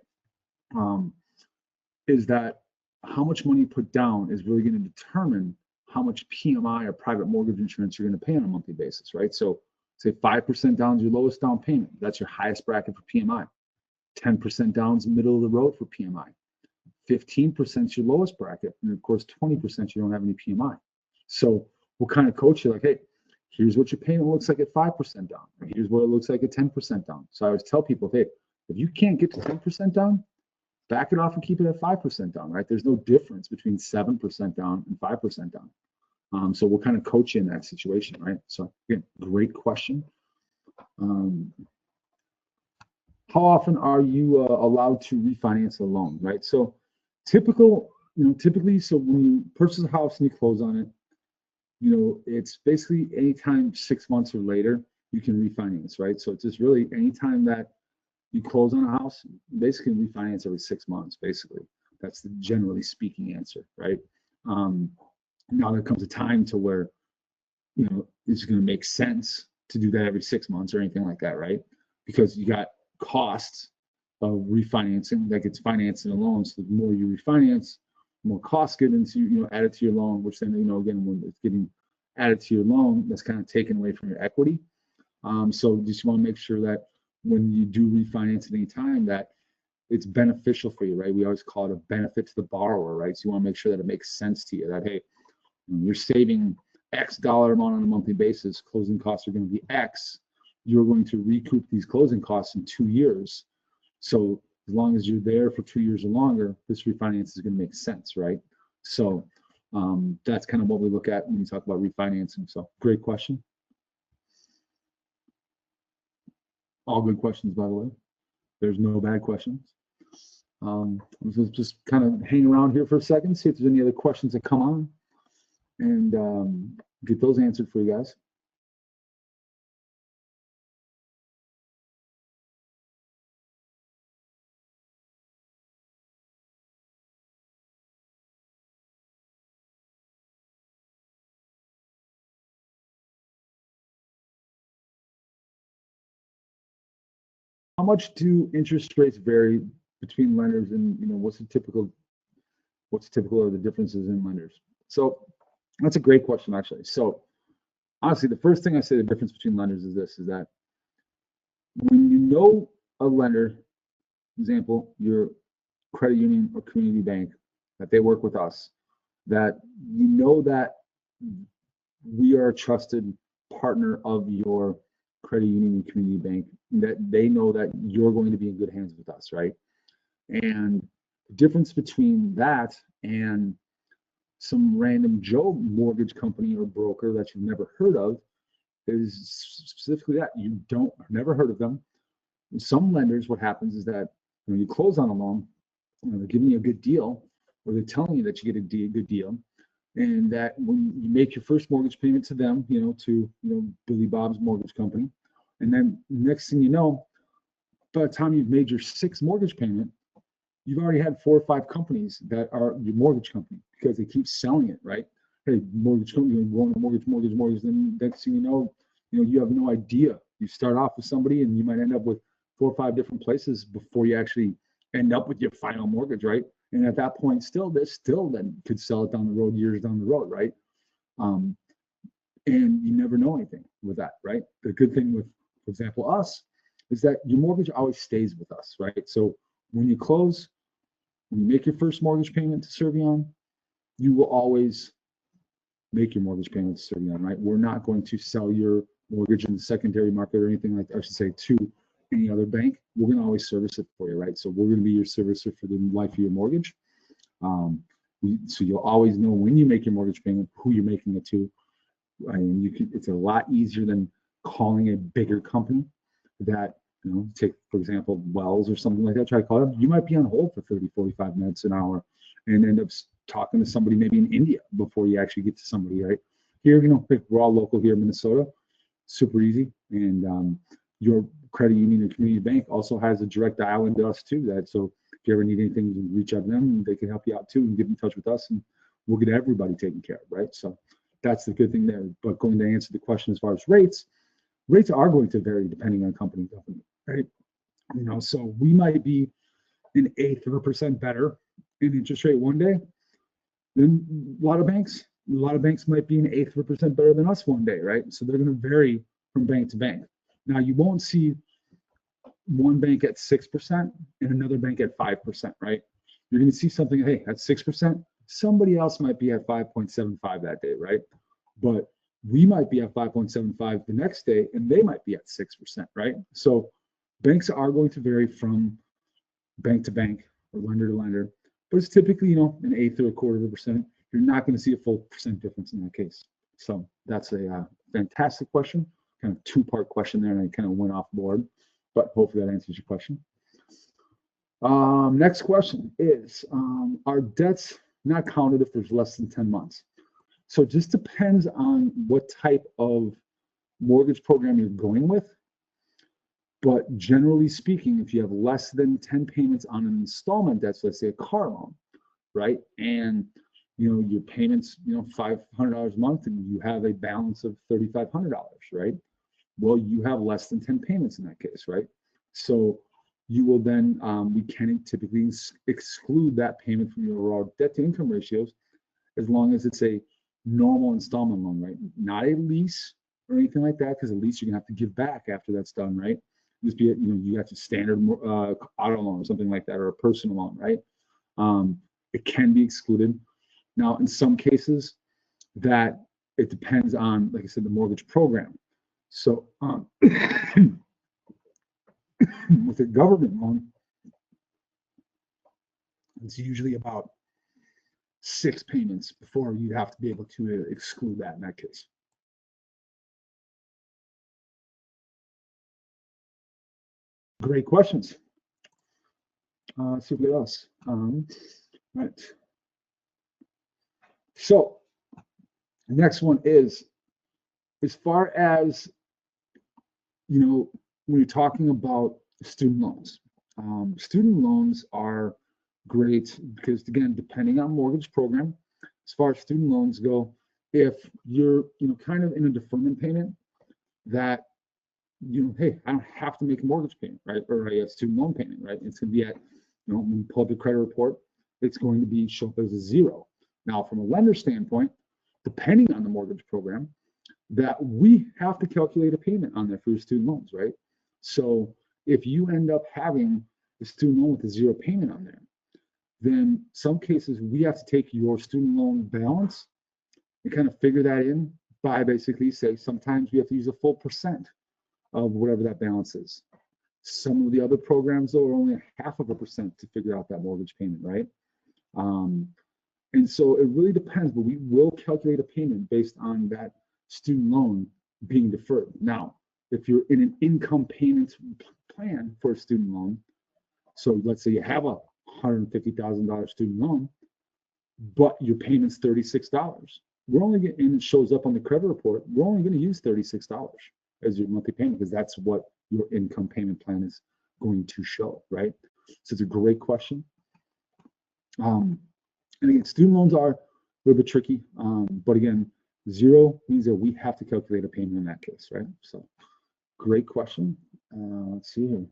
is that how much money you put down is really going to determine how much PMI or private mortgage insurance you're going to pay on a monthly basis, right? So say 5% down is your lowest down payment. That's your highest bracket for PMI. 10% down is middle of the road for PMI. 15% is your lowest bracket. And of course, 20% you don't have any PMI. So we'll kind of coach you like, hey, here's what your payment looks like at 5% down. Or here's what it looks like at 10% down. So I always tell people, hey, if you can't get to 10% down, back it off and keep it at 5% down, right? There's no difference between 7% down and 5% down. So we'll kind of coach you in that situation, right? So again, great question. How often are you allowed to refinance a loan, right? So typically, so when you purchase a house and you close on it, it's basically anytime 6 months or later, you can refinance, right? So it's just really anytime that you close on a house, basically refinance every 6 months, basically. That's the generally speaking answer, right? Now there comes a time to where, it's going to make sense to do that every 6 months or anything like that, right? Because you got costs of refinancing that gets financed in a loan. So the more you refinance, the more costs get into, added to your loan, which then, again, when it's getting added to your loan, that's kind of taken away from your equity. So just want to make sure that when you do refinance at any time, that it's beneficial for you, right? We always call it a benefit to the borrower, right? So you want to make sure that it makes sense to you, that, hey, you're saving X dollar amount on a monthly basis, closing costs are going to be X. you're going to recoup these closing costs in 2 years. So as long as you're there for 2 years or longer, this refinance is going to make sense, right? So that's kind of what we look at when we talk about refinancing. So great question. All good questions, by the way. There's no bad questions. Let's just kind of hang around here for a second, see if there's any other questions that come on, and get those answered for you guys. How much do interest rates vary between lenders, and what's typical of the differences in lenders? So that's a great question, actually. So honestly, the first thing I say the difference between lenders is this, is that when you know a lender, example, your credit union or community bank, that they work with us, that you know that we are a trusted partner of your credit union and community bank, that they know that you're going to be in good hands with us, right? And the difference between that and some random Joe mortgage company or broker that you've never heard of is specifically that you never heard of them. And some lenders, what happens is that when you close on a loan, they're giving you a good deal, or they're telling you that you get a good deal, and that when you make your first mortgage payment to them, to Billy Bob's mortgage company, and then next thing you know, by the time you've made your 6th mortgage payment, you've already had 4 or 5 companies that are your mortgage company, because they keep selling it, right? Hey, mortgage company, you want a mortgage. Then next thing you know, you have no idea. You start off with somebody, and you might end up with 4 or 5 different places before you actually end up with your final mortgage, right? And at that point, they still then could sell it down the road, years down the road, right? And you never know anything with that, right? The good thing with, for example, us, is that your mortgage always stays with us, right? So when you close, when you make your first mortgage payment to Servion, you will always make your mortgage payment to Servion, right? We're not going to sell your mortgage in the secondary market or anything like that, I should say, to any other bank. We're going to always service it for you, right? So we're going to be your servicer for the life of your mortgage. So you'll always know when you make your mortgage payment, who you're making it to. And it's a lot easier than calling a bigger company that, take, for example, Wells or something like that, try to call them. You might be on hold for 30, 45 minutes, an hour, and end up talking to somebody maybe in India before you actually get to somebody, right? Here, we're all local here in Minnesota, super easy. And your credit union or community bank also has a direct dial into us too. So if you ever need anything, you reach out to them, and they can help you out too, and get in touch with us, and we'll get everybody taken care of, right? So that's the good thing there. But going to answer the question as far as rates are going to vary depending on company, right? So we might be an 1/8 of a percent better in interest rate one day than a lot of banks. A lot of banks might be an 1/8 of a percent better than us one day, right? So they're going to vary from bank to bank. Now, you won't see one bank at 6% and another bank at 5%, right? You're going to see something, hey, at 6%, somebody else might be at 5.75 that day, right? But we might be at 5.75 the next day, and they might be at 6%, right? So banks are going to vary from bank to bank or lender to lender, but it's typically, an 1/8 or 1/4 of a percent. You're not going to see a full percent difference in that case. So that's a fantastic question, kind of 2-part question there, and I kind of went off board, but hopefully that answers your question. Next question is, are debts not counted if there's less than 10 months? So it just depends on what type of mortgage program you're going with. But generally speaking, if you have less than 10 payments on an installment debt, so let's say a car loan, right? And your payments, $500 a month, and you have a balance of $3,500, right? Well, you have less than 10 payments in that case, right? So you will then, we can typically exclude that payment from your overall debt to income ratios, as long as it's a normal installment loan, right? Not a lease or anything like that, because a lease you're gonna have to give back after that's done, right? Just be, you have to standard auto loan or something like that, or a personal loan, right? It can be excluded. Now, in some cases, that it depends on, like I said, the mortgage program. So with a government loan, it's usually about 6 payments before you'd have to be able to exclude that in that case. Great questions. Let's see what else. Right. So the next one is, as far as, when you're talking about student loans are great because, again, depending on mortgage program, as far as student loans go, if you're, kind of in a deferment payment that, hey, I don't have to make a mortgage payment, right? Or a student loan payment, right? It's going to be at, when you pull up the credit report, it's going to be show up as a 0. Now, from a lender standpoint, depending on the mortgage program, that we have to calculate a payment on there for your student loans, right? So if you end up having a student loan with a 0 payment on there, then some cases we have to take your student loan balance and kind of figure that in by basically say sometimes we have to use a full % of whatever that balance is. Some of the other programs, though, are only 0.5% to figure out that mortgage payment, right? And so it really depends, but we will calculate a payment based on that student loan being deferred. Now, if you're in an income payment plan for a student loan, so let's say you have a $150,000 student loan, but your payment's $36. We're only getting, and it shows up on the credit report, we're only going to use $36 as your monthly payment because that's what your income payment plan is going to show, right? So it's a great question. And again, student loans are a little bit tricky, but again, 0 means that we have to calculate a payment in that case, right? So great question. Let's see here.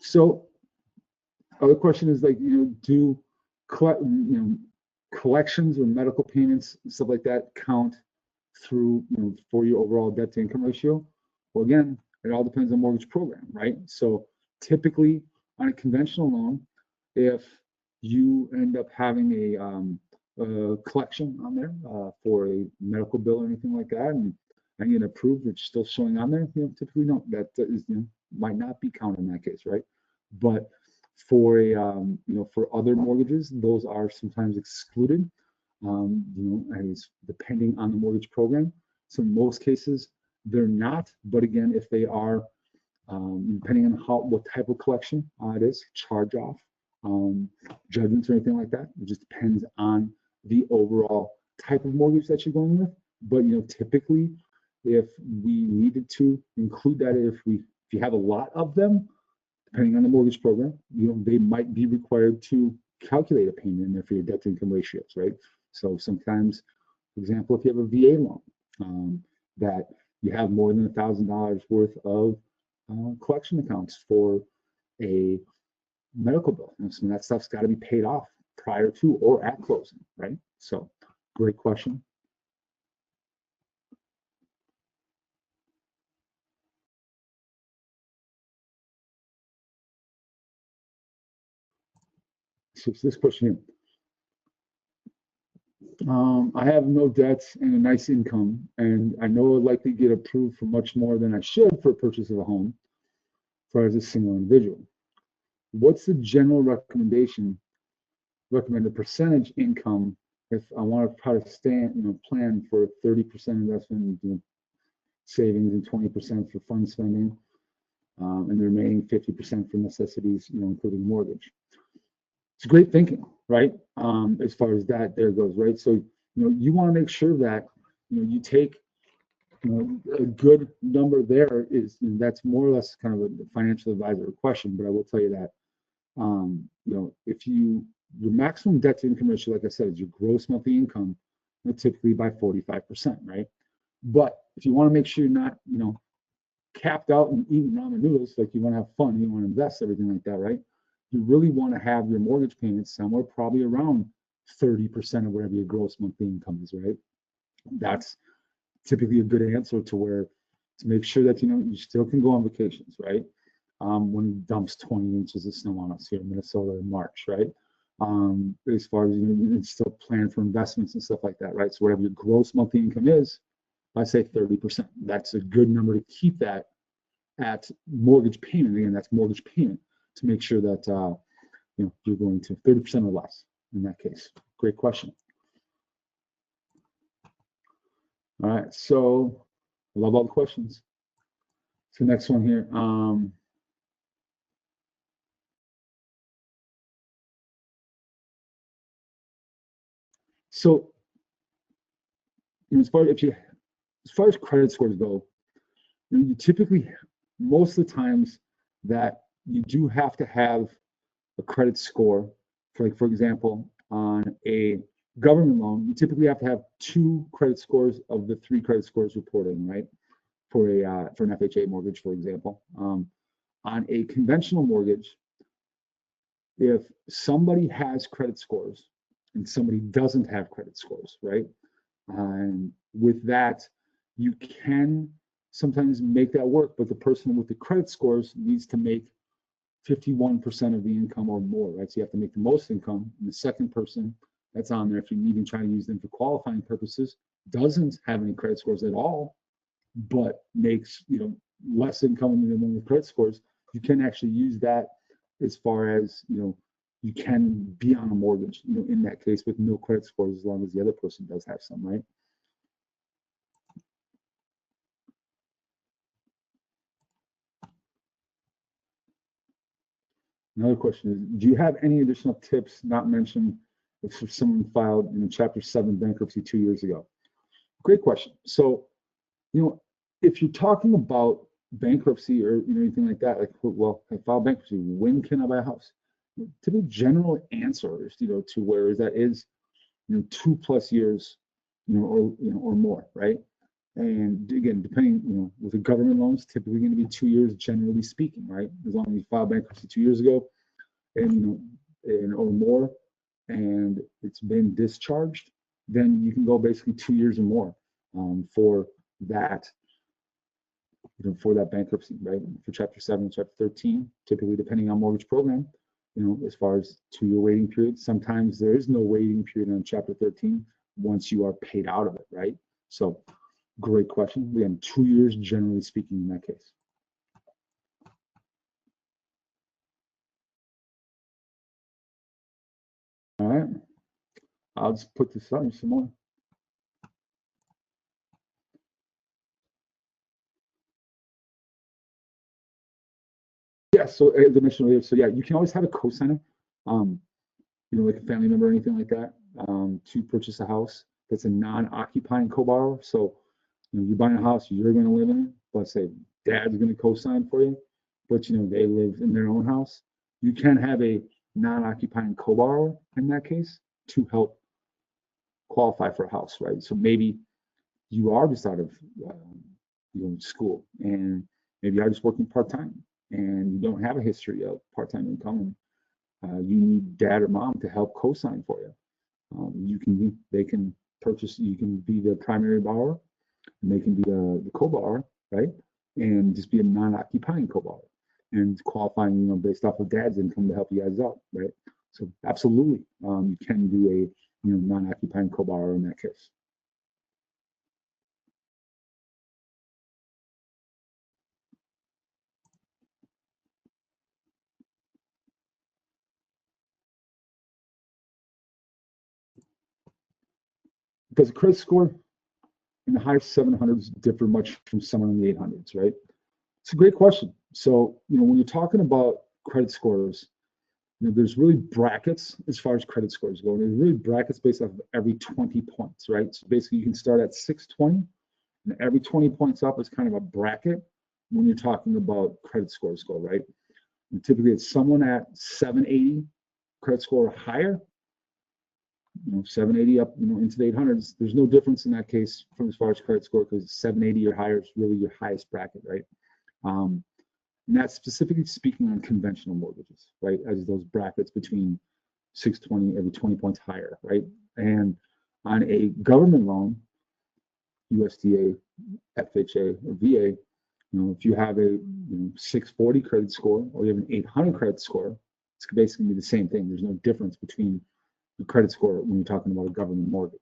So other question is like, do collections or medical payments, stuff like that count through, for your overall debt to income ratio? Well, again, it all depends on mortgage program, right? So typically on a conventional loan, if you end up having a collection on there for a medical bill or anything like that, and get approved, it's still showing on there, typically no, that is, might not be counted in that case, right? But for a, for other mortgages, those are sometimes excluded, as depending on the mortgage program. So in most cases, they're not. But again, if they are, depending on what type of collection it is, charge off, judgments or anything like that, it just depends on the overall type of mortgage that you're going with. But typically, if we needed to include that, if you have a lot of them, depending on the mortgage program, they might be required to calculate a payment in there for your debt to income ratios, right? So sometimes, for example, if you have a VA loan, that you have more than $1,000 worth of collection accounts for a medical bill, some of that stuff's got to be paid off prior to or at closing, right? So great question. So this question here. I have no debts and a nice income, and I know I'll likely get approved for much more than I should for purchase of a home as a single individual. What's the general recommended percentage income if I want to try to plan for 30% investment savings and 20% for fund spending, and the remaining 50% for necessities, including mortgage. It's great thinking, right? As far as that there goes, right? So, you want to make sure that, you take, a good number there is, that's more or less kind of a financial advisor question, but I will tell you that, if your maximum debt to income ratio, like I said, is your gross monthly income, typically by 45%, right? But if you want to make sure you're not, capped out and eating ramen noodles, like you want to have fun, you want to invest, everything like that, right? You really want to have your mortgage payments somewhere probably around 30% of whatever your gross monthly income is, right? That's typically a good answer to make sure that, you still can go on vacations, right? When it dumps 20 inches of snow on us here in Minnesota in March, right? as far as, you know, it's still plan for investments and stuff like that, right? So whatever your gross monthly income is, I say 30%. That's a good number to keep that at mortgage payment. Again, that's mortgage payment, to make sure that you know, you're going to 30% or less in that case. Great question. All right, so I love all the questions. So next one here. So, you know, as far as credit scores go, you typically, most of the times that you do have to have a credit score, for, like, for example, on a government loan, you typically have to have 2 credit scores of the 3 credit scores reporting, right? For an FHA mortgage, for example. On a conventional mortgage, if somebody has credit scores and somebody doesn't have credit scores, right? And with that, you can sometimes make that work, but the person with the credit scores needs to make 51% of the income or more, right? So you have to make the most income. And the second person that's on there, if you're even trying to use them for qualifying purposes, doesn't have any credit scores at all, but makes, you know, less income than the one with credit scores, you can actually use that as far as, you know, you can be on a mortgage, you know, in that case with no credit scores, as long as the other person does have some, right? Another question is, do you have any additional tips not mentioned if someone filed in Chapter 7 bankruptcy 2 years ago? Great question. So, you know, if you're talking about bankruptcy or, you know, anything like that, like, well, I filed bankruptcy, when can I buy a house? To the general answer is, you know, to where that is, you know, 2+ years, you know, or more, right? And again, depending, you know, with the government loans, typically going to be 2 years, generally speaking, right? As long as you filed bankruptcy 2 years ago, and, you know, and or more, and it's been discharged, then you can go basically 2 years or more for that, you know, for that bankruptcy, right? For Chapter 7, Chapter 13, typically depending on mortgage program, you know, as far as 2-year waiting period. Sometimes there is no waiting period on Chapter 13 once you are paid out of it, right? So, great question. Again, 2 years, generally speaking, in that case. All right, I'll just put this on some more. Yeah, so as I mentioned earlier, so yeah, you can always have a co-signer, you know, like a family member or anything like that, to purchase a house that's a non-occupying co-borrower. So, you know, you're buying a house, you're going to live in it, but say dad's going to co-sign for you, but, you know, they live in their own house. You can have a non-occupying co-borrower in that case to help qualify for a house, right? So maybe you are just out of you know, school, and maybe you are just working part-time, and you don't have a history of part-time income, and you need dad or mom to help co-sign for you. They can purchase, you can be the primary borrower, and they can be the co-borrower, right? And just be a non-occupying co-borrower and qualifying, you know, based off of dad's income to help you guys out, right? So absolutely, you can do a, you know, non-occupying co-borrower in that case. Does a credit score in the high 700s differ much from someone in the 800s, right? It's a great question. So, you know, when you're talking about credit scores, you know, there's really brackets as far as credit scores go. There's really brackets based off of every 20 points, right? So basically, you can start at 620, and every 20 points up is kind of a bracket when you're talking about credit scores go, right? And typically, it's someone at 780 credit score or higher, you know, 780 up, you know, into the 800s. There's no difference in that case from as far as credit score, because 780 or higher is really your highest bracket, right? And that's specifically speaking on conventional mortgages, right? As those brackets between 620, every 20 points higher, right? And on a government loan, USDA, FHA, or VA, you know, if you have a 640 credit score or you have an 800 credit score, It's basically be the same thing. There's no difference between the credit score when you're talking about a government mortgage.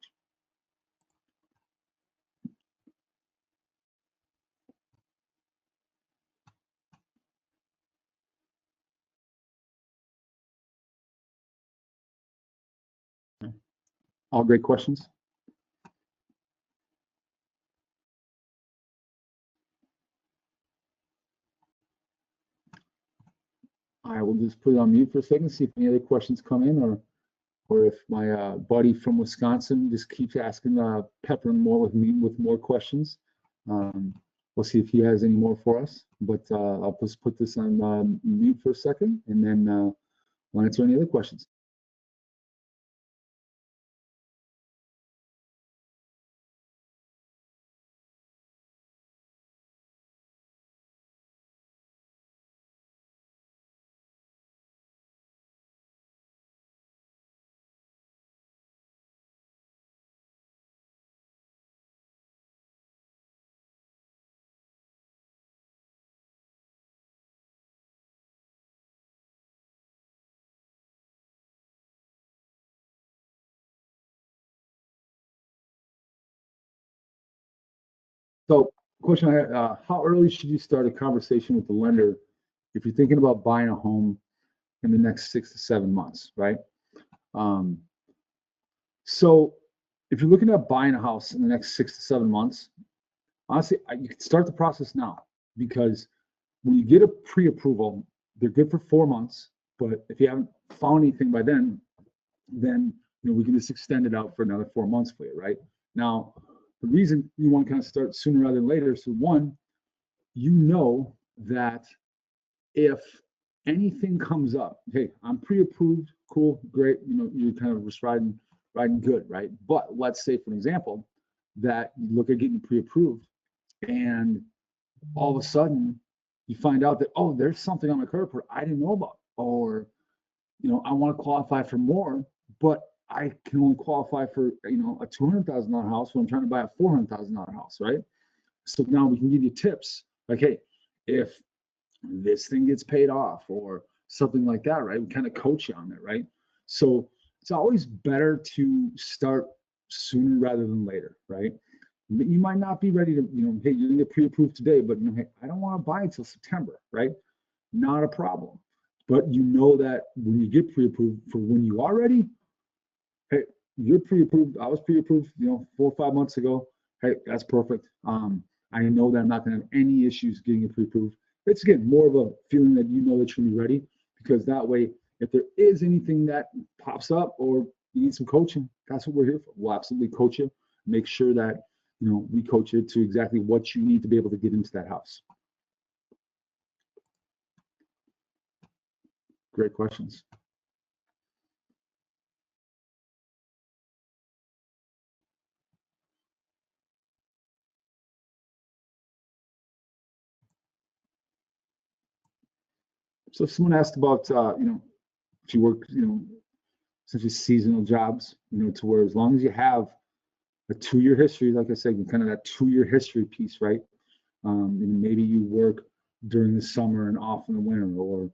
All great questions. I will just put it on mute for a second, see if any other questions come in, or if my buddy from Wisconsin just keeps asking, peppering more with me with more questions. We'll see if he has any more for us. But I'll just put this on mute for a second, and then we'll answer any other questions. So, question I had, how early should you start a conversation with the lender if you're thinking about buying a home in the next 6 to 7 months, right? So if you're looking at buying a house in the next 6 to 7 months, honestly, you can start the process now, because when you get a pre-approval, they're good for 4 months, but if you haven't found anything by then we can just extend it out for another 4 months for you, right? Now, the reason you want to kind of start sooner rather than later, so one, you know that if anything comes up, hey, I'm pre-approved, cool, great, you're kind of just riding good, right? But let's say, for example, that you look at getting pre-approved and all of a sudden you find out that, oh, there's something on my credit report I didn't know about, or I want to qualify for more, but I can only qualify for a $200,000 house when I'm trying to buy a $400,000 house, right? So now we can give you tips like, hey, if this thing gets paid off or something like that, right? We kind of coach you on it, right? So it's always better to start sooner rather than later, right? You might not be ready to, hey, you're gonna get pre-approved today, but hey, I don't want to buy until September, right? Not a problem. But you know that when you get pre-approved for when you are ready, hey, you're pre-approved. I was pre-approved, 4 or 5 months ago. Hey, that's perfect. I know that I'm not gonna have any issues getting it pre-approved. It's again more of a feeling that you know that you're ready, because that way, if there is anything that pops up or you need some coaching, that's what we're here for. We'll absolutely coach you, make sure that we coach you to exactly what you need to be able to get into that house. Great questions. So if someone asked about, if you work, essentially seasonal jobs, to where as long as you have a 2-year history, like I said, kind of that 2-year history piece, right? And maybe you work during the summer and off in the winter, or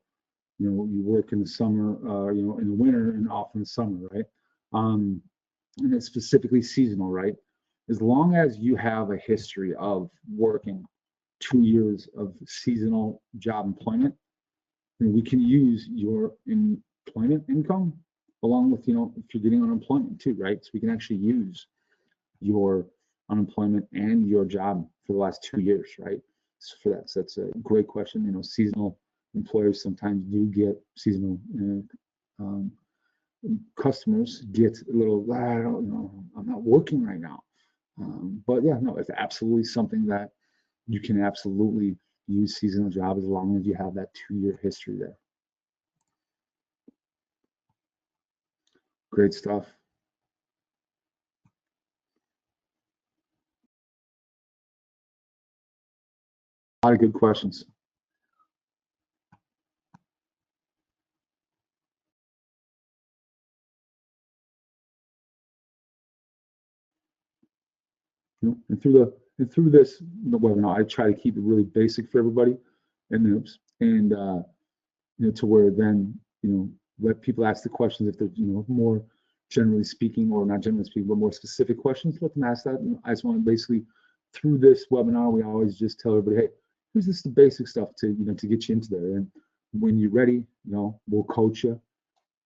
you work in the summer, in the winter and off in the summer, right? And it's specifically seasonal, right? As long as you have a history of working 2 years of seasonal job employment, we can use your employment income along with, if you're getting unemployment too, right? So we can actually use your unemployment and your job for the last 2 years, right? So that's a great question. Seasonal employers sometimes do get seasonal customers get a little, I don't know, I'm not working right now. But yeah, no, it's absolutely something that you can absolutely use seasonal job as long as you have that 2-year history there. Great stuff. A lot of good questions. And through this webinar, I try to keep it really basic for everybody, and to where then let people ask the questions if they're, more generally speaking, or not generally speaking, but more specific questions, let them ask that. And I just want to basically, through this webinar, we always just tell everybody, hey, here's just the basic stuff to, to get you into there. And when you're ready, we'll coach you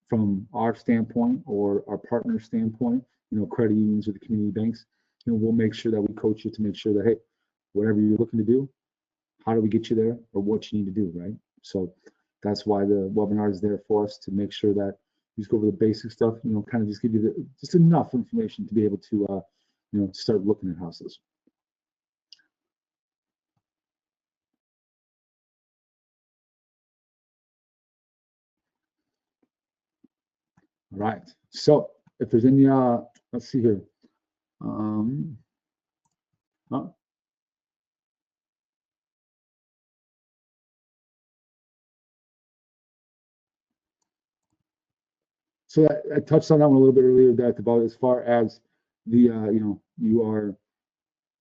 from our standpoint or our partner standpoint, credit unions or the community banks. We'll make sure that we coach you to make sure that, hey, whatever you're looking to do, how do we get you there, or what you need to do, right? So that's why the webinar is there for us, to make sure that we just go over the basic stuff, kind of just give you just enough information to be able to, start looking at houses. All right. So if there's any, let's see here. Oh, so I touched on that one a little bit earlier, that about as far as the, you are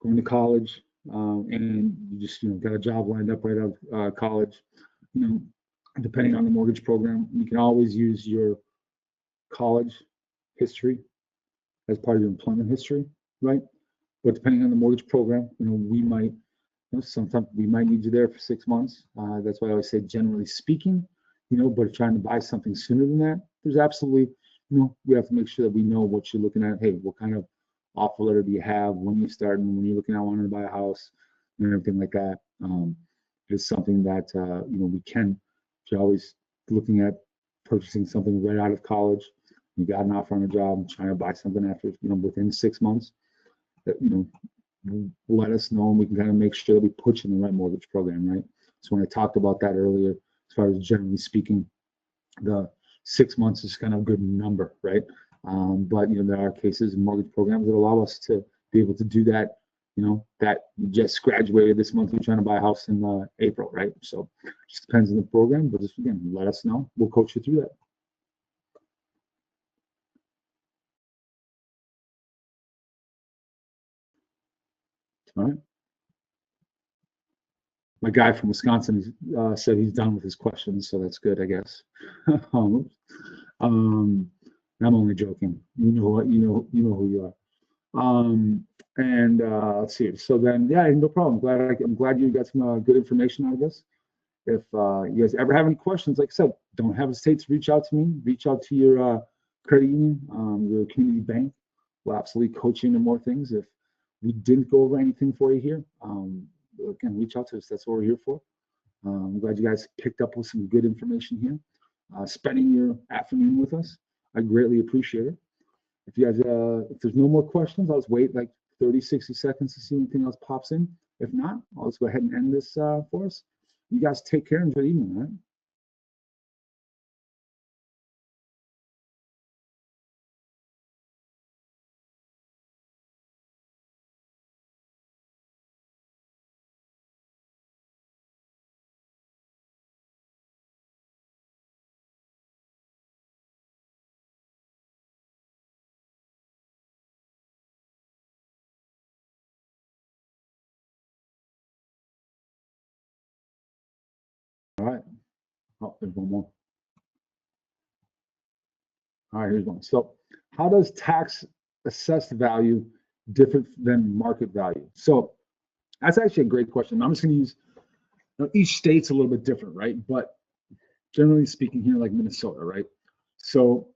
going to college, and you just, got a job lined up right out of college, depending on the mortgage program, you can always use your college history as part of your employment history, right? But depending on the mortgage program, we might, sometimes we might need you there for 6 months. That's why I always say, generally speaking, but trying to buy something sooner than that, there's absolutely, we have to make sure that we know what you're looking at. Hey, what kind of offer letter do you have? When you start, and when you're looking at wanting to buy a house and everything like that. It's something that, we can, if you're always looking at purchasing something right out of college, you got an offer on a job, trying to buy something after, within 6 months, that, let us know, and we can kind of make sure that we put you in the right mortgage program, right? So when I talked about that earlier, as far as generally speaking, the 6 months is kind of a good number, right? But there are cases in mortgage programs that allow us to be able to do that. That you just graduated this month, you're trying to buy a house in April, right? So it just depends on the program, but just again, let us know. We'll coach you through that. All right. My guy from Wisconsin said he's done with his questions, so that's good, I guess. I'm only joking. You know who you are. And let's see. So then, yeah, no problem. I'm glad you got some good information out of this. If you guys ever have any questions, like I said, don't hesitate to reach out to me. Reach out to your credit union, your community bank. We'll absolutely coach you into more things. If we didn't go over anything for you here, again, reach out to us. That's what we're here for. I'm glad you guys picked up with some good information here. Spending your afternoon with us, I greatly appreciate it. If you guys, if there's no more questions, I'll just wait like 30, 60 seconds to see anything else pops in. If not, I'll just go ahead and end this for us. You guys take care and enjoy the evening, all right? All right. Oh, there's one more. All right, here's one. So how does tax assessed value different than market value? So that's actually a great question. I'm just going to use, each state's a little bit different, right? But generally speaking here, like Minnesota, right? So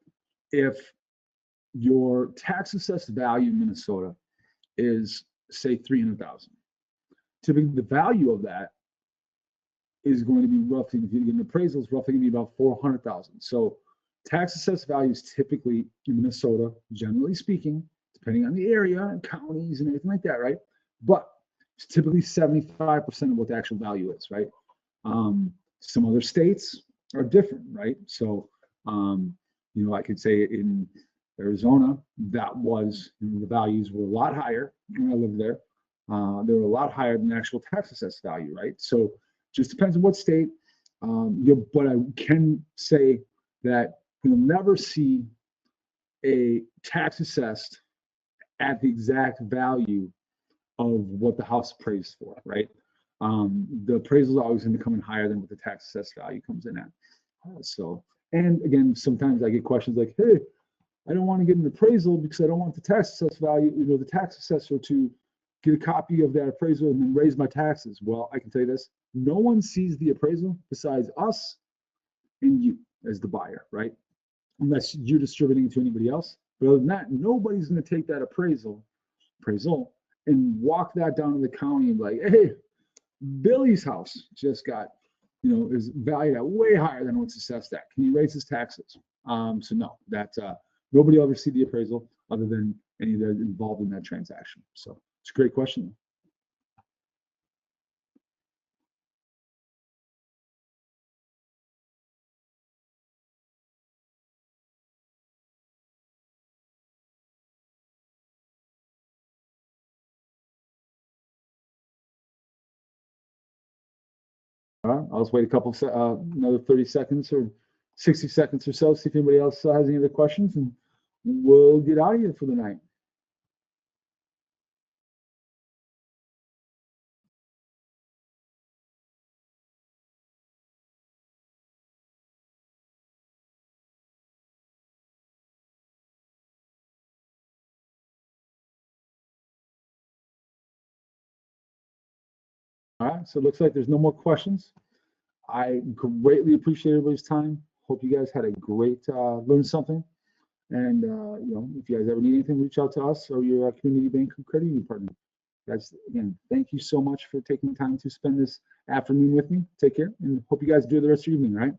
if your tax assessed value in Minnesota is, say, 300,000, typically the value of that is going to be roughly, if you get an appraisal, it's roughly going to be about 400,000. So tax assessed values typically in Minnesota, generally speaking, depending on the area and counties and everything like that, right? But it's typically 75% of what the actual value is, right? Some other states are different, right? So, I could say in Arizona, that was, the values were a lot higher when I lived there. They were a lot higher than the actual tax assessed value, right? So just depends on what state. But I can say that you'll never see a tax assessed at the exact value of what the house appraised for, right? The appraisal is always going to come in higher than what the tax assessed value comes in at. So And again, sometimes I get questions like, hey, I don't want to get an appraisal because I don't want the tax assessed value, the tax assessor to get a copy of that appraisal and then raise my taxes. Well, I can tell you this, no one sees the appraisal besides us and you as the buyer, right? Unless you're distributing it to anybody else. But other than that, nobody's going to take that appraisal and walk that down to the county and be like, hey, Billy's house just got, is valued at way higher than what's assessed at. Can you raise his taxes? So no, that nobody will ever see the appraisal other than any that are involved in that transaction. So it's a great question. All right, I'll just wait a couple, another 30 seconds or 60 seconds or so, see if anybody else has any other questions, and we'll get out of here for the night. All right, so it looks like there's no more questions. I greatly appreciate everybody's time. Hope you guys had a great, learned something. And, if you guys ever need anything, reach out to us or your community bank or credit union partner. Guys, again, thank you so much for taking the time to spend this afternoon with me. Take care and hope you guys enjoy the rest of your evening, right?